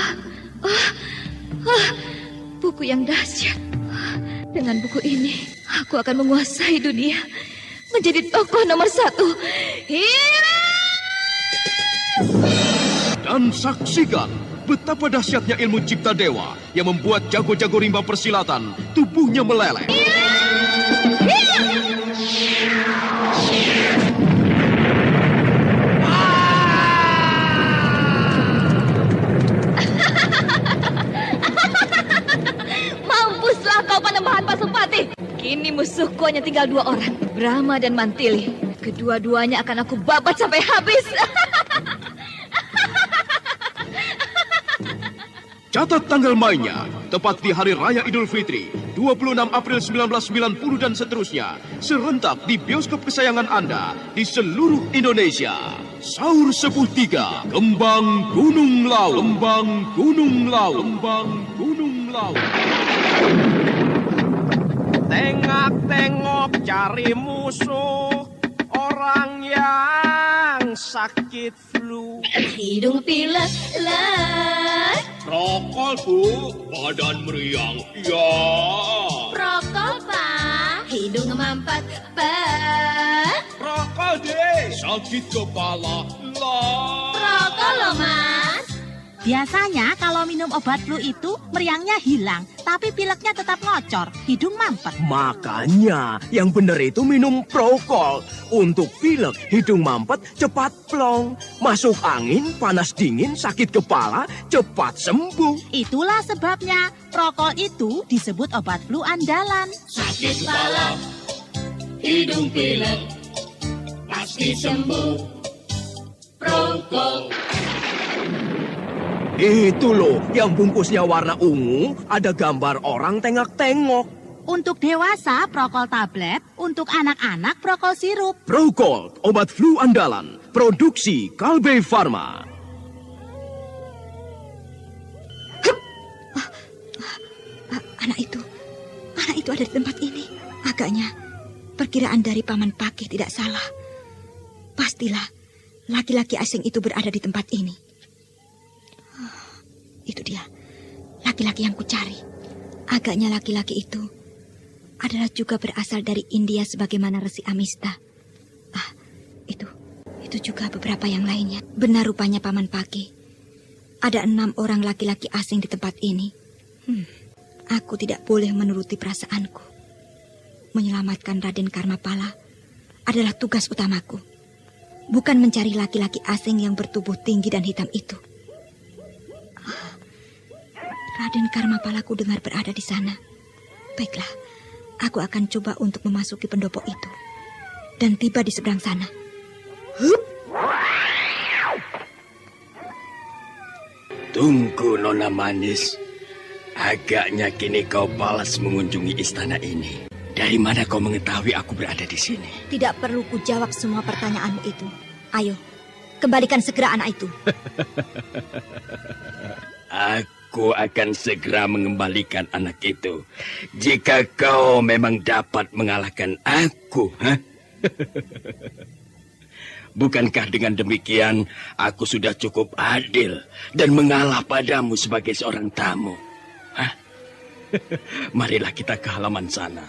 Speaker 4: Buku yang dahsyat. Dengan buku ini, aku akan menguasai dunia. Menjadi tokoh nomor 1.
Speaker 14: Dan saksikan betapa dahsyatnya ilmu Cipta Dewa yang membuat jago-jago rimba persilatan tubuhnya meleleh.
Speaker 4: Mampuslah kau Panembahan Pasupati. Kini musuhku hanya tinggal 2 orang, Brahma dan Mantili. Kedua-duanya akan aku babat sampai habis.
Speaker 14: Catat tanggal mainnya, tepat di Hari Raya Idul Fitri, 26 April 1990 dan seterusnya, serentak di bioskop kesayangan Anda di seluruh Indonesia. Saur Sepuh 3, Kembang Gunung Laut. Kembang Gunung Laut. Kembang Gunung Laut.
Speaker 16: Tengok-tengok cari musuh, orang yang sakit flu.
Speaker 3: Hidung pilek lah.
Speaker 14: Rokok, Bu. Badan meriang. Ya.
Speaker 3: Rokok, Pak. Hidung mampet, Pak.
Speaker 14: Rokok deh. Sakit kepala. Lah.
Speaker 3: Rokok loh, Mas.
Speaker 17: Biasanya kalau minum obat flu itu meriangnya hilang, tapi pileknya tetap ngocor, hidung mampet.
Speaker 16: Makanya yang benar itu minum Prokol. Untuk pilek, hidung mampet, cepat plong. Masuk angin, panas dingin, sakit kepala, cepat sembuh.
Speaker 17: Itulah sebabnya Prokol itu disebut obat flu andalan.
Speaker 3: Sakit kepala, hidung pilek, pasti sembuh. Prokol.
Speaker 16: Itu loh, yang bungkusnya warna ungu, ada gambar orang tengok-tengok.
Speaker 17: Untuk dewasa, Prokol tablet. Untuk anak-anak, Prokol sirup.
Speaker 16: Prokol, obat flu andalan. Produksi Kalbe Farma.
Speaker 10: Anak itu ada di tempat ini. Agaknya perkiraan dari Paman Pakih tidak salah. Pastilah laki-laki asing itu berada di tempat ini. Itu dia, laki-laki yang kucari. Agaknya laki-laki itu adalah juga berasal dari India sebagaimana Resi Amista. Itu juga beberapa yang lainnya. Benar rupanya Paman Pakih. Ada 6 orang laki-laki asing di tempat ini. Aku tidak boleh menuruti perasaanku. Menyelamatkan Raden Karmapala adalah tugas utamaku. Bukan mencari laki-laki asing yang bertubuh tinggi dan hitam itu. Raden Karmapala ku dengar berada di sana. Baiklah, aku akan coba untuk memasuki pendopo itu dan tiba di seberang sana.
Speaker 13: Tunggu, Nona Manis. Agaknya kini kau balas mengunjungi istana ini. Dari mana kau mengetahui aku berada di sini?
Speaker 10: Tidak perlu ku jawab semua pertanyaanmu itu. Ayo, kembalikan segera anak itu.
Speaker 13: Aku akan segera mengembalikan anak itu. Jika kau memang dapat mengalahkan aku, bukankah dengan demikian aku sudah cukup adil dan mengalah padamu sebagai seorang tamu? Marilah kita ke halaman sana.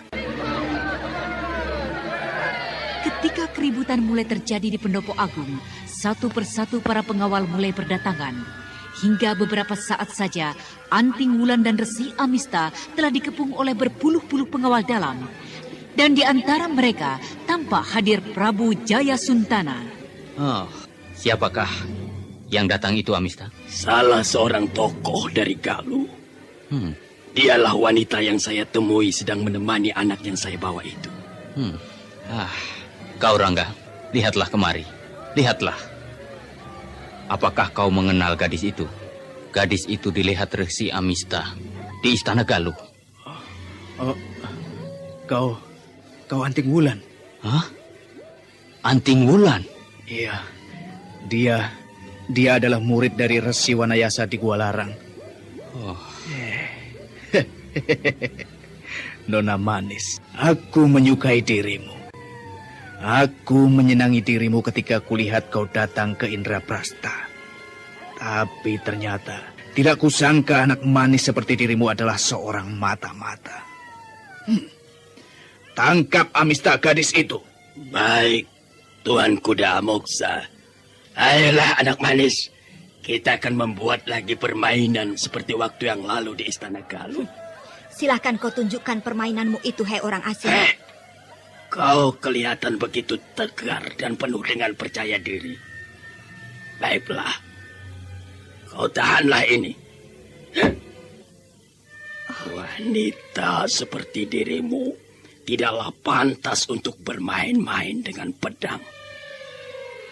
Speaker 1: Ketika keributan mulai terjadi di Pendopo Agung, satu persatu para pengawal mulai berdatangan. Hingga beberapa saat saja, Anting Wulan dan Resi Amista telah dikepung oleh berpuluh-puluh pengawal dalam. Dan di antara mereka tampak hadir Prabu Jaya Suntana.
Speaker 18: Oh, siapakah yang datang itu, Amista?
Speaker 13: Salah seorang tokoh dari Galuh. Dialah wanita yang saya temui sedang menemani anak yang saya bawa itu.
Speaker 18: Kau Rangga, lihatlah kemari. Lihatlah. Apakah kau mengenal gadis itu? Gadis itu dilihat Resi Amista di Istana Galuh.
Speaker 5: Kau Anting Wulan.
Speaker 18: Hah? Anting Wulan?
Speaker 5: Iya. Dia adalah murid dari Resi Wanayasa di Gua Larang. Nona manis, aku menyukai dirimu. Aku menyenangi dirimu ketika kulihat kau datang ke Indraprasta. Tapi ternyata tidak kusangka anak manis seperti dirimu adalah seorang mata-mata. Tangkap Amista gadis itu.
Speaker 13: Baik, Tuan Kuda Amoksa. Ayolah anak manis, kita akan membuat lagi permainan seperti waktu yang lalu di Istana Galuh.
Speaker 10: Silahkan kau tunjukkan permainanmu itu, hai orang asing.
Speaker 13: Kau kelihatan begitu tegar dan penuh dengan percaya diri. Baiklah, kau tahanlah ini. Wanita seperti dirimu tidaklah pantas untuk bermain-main dengan pedang.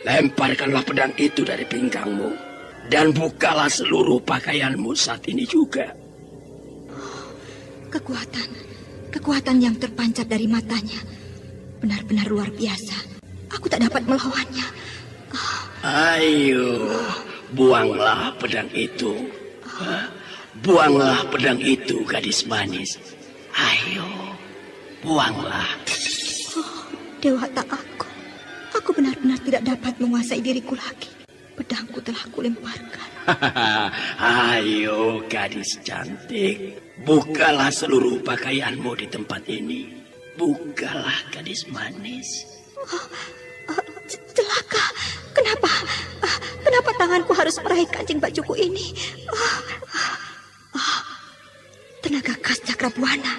Speaker 13: Lemparkanlah pedang itu dari pinggangmu dan bukalah seluruh pakaianmu saat ini juga.
Speaker 10: Kekuatan yang terpancar dari matanya benar-benar luar biasa. Aku tak dapat melawannya.
Speaker 13: Ayo, buanglah pedang itu. Buanglah pedang itu, gadis manis. Ayo, buanglah.
Speaker 10: Dewata aku. Aku benar-benar tidak dapat menguasai diriku lagi. Pedangku telah kulemparkan.
Speaker 13: Ayo, gadis cantik. Bukalah seluruh pakaianmu di tempat ini. Bukalah, gadis manis.
Speaker 10: Celaka. Kenapa tanganku harus meraih kancing bajuku ini? Tenaga khas Cakrabuana.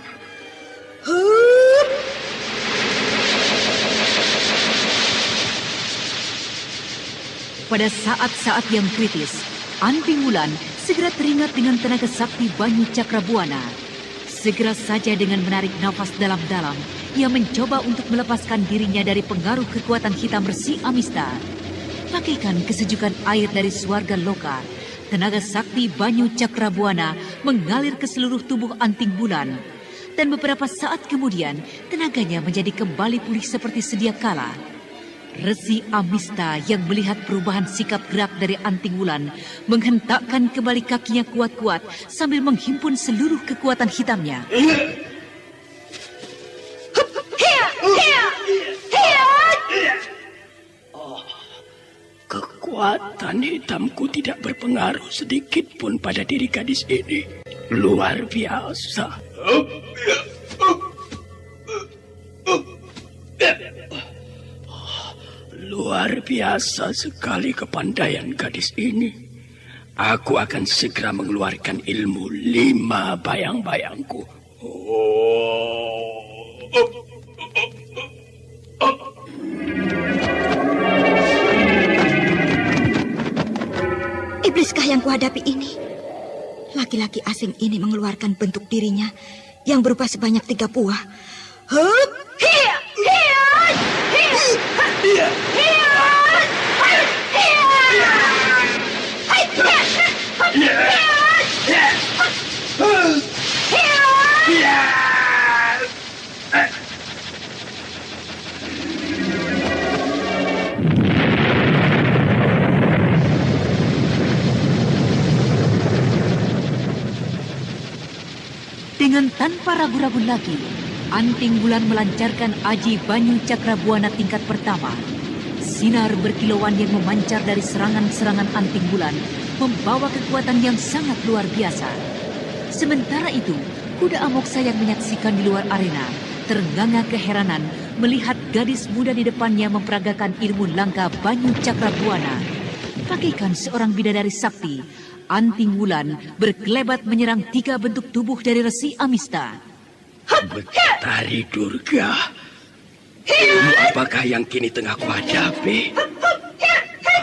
Speaker 1: Pada saat-saat yang kritis, Anting Wulan segera teringat dengan tenaga sakti Banyu Cakrabuana. Segera saja dengan menarik nafas dalam-dalam, ia mencoba untuk melepaskan dirinya dari pengaruh kekuatan hitam Resi Amista. Bagaikan kesejukan air dari swarga loka, tenaga sakti Banyu Cakrabuana mengalir ke seluruh tubuh Anting Wulan. Dan beberapa saat kemudian, tenaganya menjadi kembali pulih seperti sedia kala. Resi Amista yang melihat perubahan sikap gerak dari Anting Wulan menghentakkan kembali kakinya kuat-kuat sambil menghimpun seluruh kekuatan hitamnya.
Speaker 13: Kekuatan hitamku tidak berpengaruh sedikit pun pada diri gadis ini. Luar biasa. Luar biasa sekali kepandaian gadis ini. Aku akan segera mengeluarkan ilmu 5 bayang-bayangku.
Speaker 10: Ibliskah yang kuhadapi ini? Laki-laki asing ini mengeluarkan bentuk dirinya yang berupa sebanyak 3 buah.
Speaker 1: Dengan tanpa ragu-ragu lagi, Anting Wulan melancarkan aji Banyu Cakrabuana tingkat pertama. Sinar berkilauan yang memancar dari serangan-serangan Anting Wulan membawa kekuatan yang sangat luar biasa. Sementara itu, kuda Amoksa yang menyaksikan di luar arena ternganga keheranan melihat gadis muda di depannya memperagakan ilmu langka Banyu Cakrabuana. Bagaikan seorang bidadari sakti, Anting Wulan berkelebat menyerang 3 bentuk tubuh dari Resi Amista.
Speaker 13: Betari Durga, ilmu apakah yang kini tengah kuhadapi?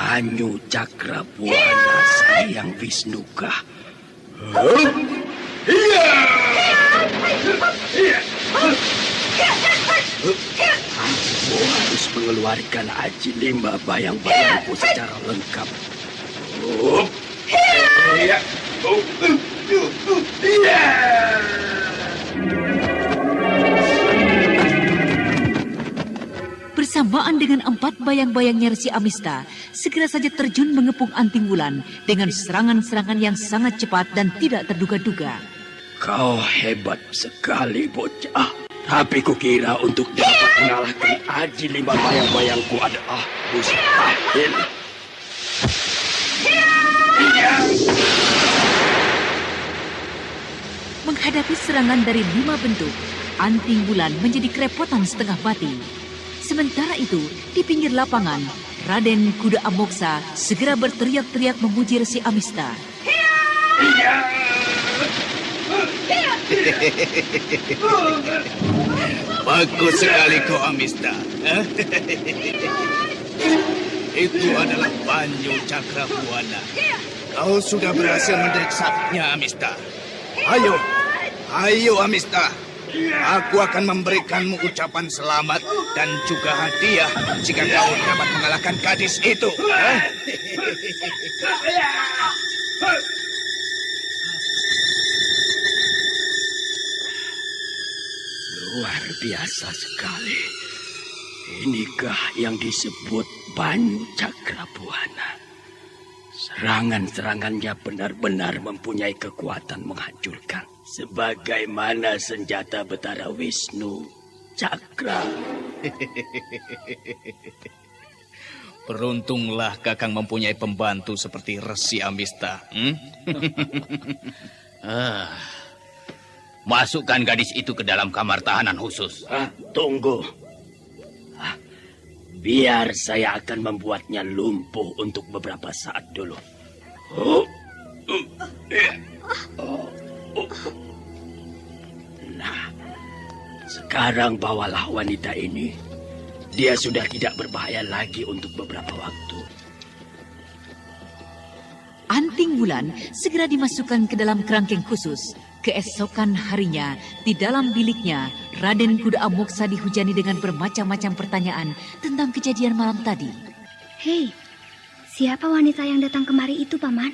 Speaker 13: Banyu Cakrabuana Sang Wisnukah? Aku harus mengeluarkan aji 5 bayang-bayangku secara lengkap.
Speaker 1: Bersamaan dengan 4 bayang-bayangnya Resi Amista, segera saja terjun mengepung Anting Wulan dengan serangan-serangan yang sangat cepat dan tidak terduga-duga.
Speaker 13: Kau hebat sekali, bocah. Tapi kukira untuk dapat mengalahkan aji 5 bayang-bayangku adalah mustahil.
Speaker 1: Menghadapi serangan dari 5 bentuk, Anting Wulan menjadi kerepotan setengah mati. Sementara itu, di pinggir lapangan, Raden Kuda Amoksa segera berteriak-teriak memuji Resi Amista.
Speaker 2: Bagus sekali kau, Amista. Itu adalah Banyu Cakrabuana. Kau sudah berhasil menderiksanya, Amista. Ayo, Amista. Aku akan memberikanmu ucapan selamat dan juga hadiah jika kau dapat mengalahkan gadis itu.
Speaker 13: Luar biasa sekali. Inikah yang disebut Banyu Cakrabuana? Serangan-serangannya benar-benar mempunyai kekuatan menghancurkan. Sebagaimana senjata Betara Wisnu Cakra.
Speaker 2: Beruntunglah Kakang mempunyai pembantu seperti Resi Amista.
Speaker 18: Masukkan gadis itu ke dalam kamar tahanan khusus.
Speaker 13: Tunggu. Biar saya akan membuatnya lumpuh untuk beberapa saat dulu. Nah, sekarang bawalah wanita ini. Dia sudah tidak berbahaya lagi untuk beberapa waktu.
Speaker 1: Anting Wulan segera dimasukkan ke dalam kerangkeng khusus. Keesokan harinya, di dalam biliknya, Raden Kuda Amoksa dihujani dengan bermacam-macam pertanyaan tentang kejadian malam tadi.
Speaker 3: Hei, siapa wanita yang datang kemari itu, Paman?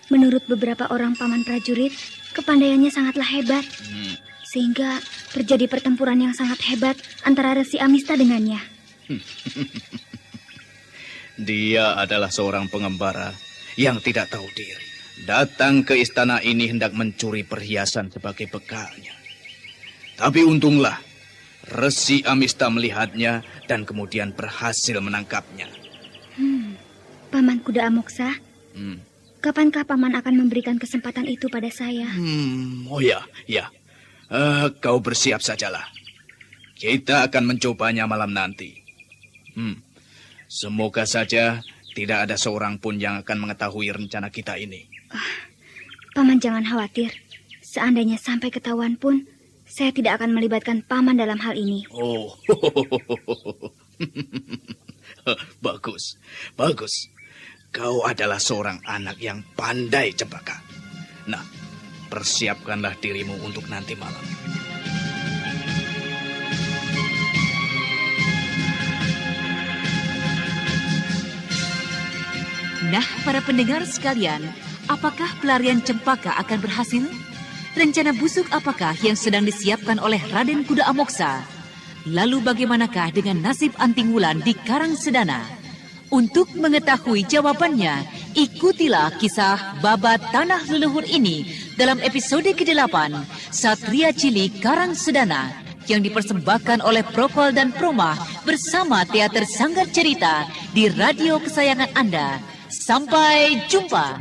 Speaker 3: Menurut beberapa orang paman prajurit, kepandaiannya sangatlah hebat. Sehingga terjadi pertempuran yang sangat hebat antara Resi Amista dengannya.
Speaker 2: Dia adalah seorang pengembara yang tidak tahu diri. Datang ke istana ini hendak mencuri perhiasan sebagai bekalnya. Tapi untunglah, Resi Amista melihatnya dan kemudian berhasil menangkapnya.
Speaker 3: Paman Kuda Amoksa, kapankah Paman akan memberikan kesempatan itu pada saya?
Speaker 2: Oh ya. Kau bersiap sajalah. Kita akan mencobanya malam nanti. Semoga saja tidak ada seorang pun yang akan mengetahui rencana kita ini.
Speaker 3: Paman jangan khawatir. Seandainya sampai ketahuan pun, saya tidak akan melibatkan Paman dalam hal ini.
Speaker 2: Oh, bagus. Kau adalah seorang anak yang pandai, Cempaka. Nah, persiapkanlah dirimu untuk nanti malam.
Speaker 1: Nah, para pendengar sekalian, apakah pelarian Cempaka akan berhasil? Rencana busuk apakah yang sedang disiapkan oleh Raden Kuda Amoksa? Lalu bagaimanakah dengan nasib Anting Wulan di Karang Sedana? Untuk mengetahui jawabannya, ikutilah kisah Babat Tanah Leluhur ini dalam episode ke-8 Satria Cili Karang Sedana yang dipersembahkan oleh Prokol dan Proma bersama Teater Sanggar Cerita di radio kesayangan Anda. Sampai jumpa.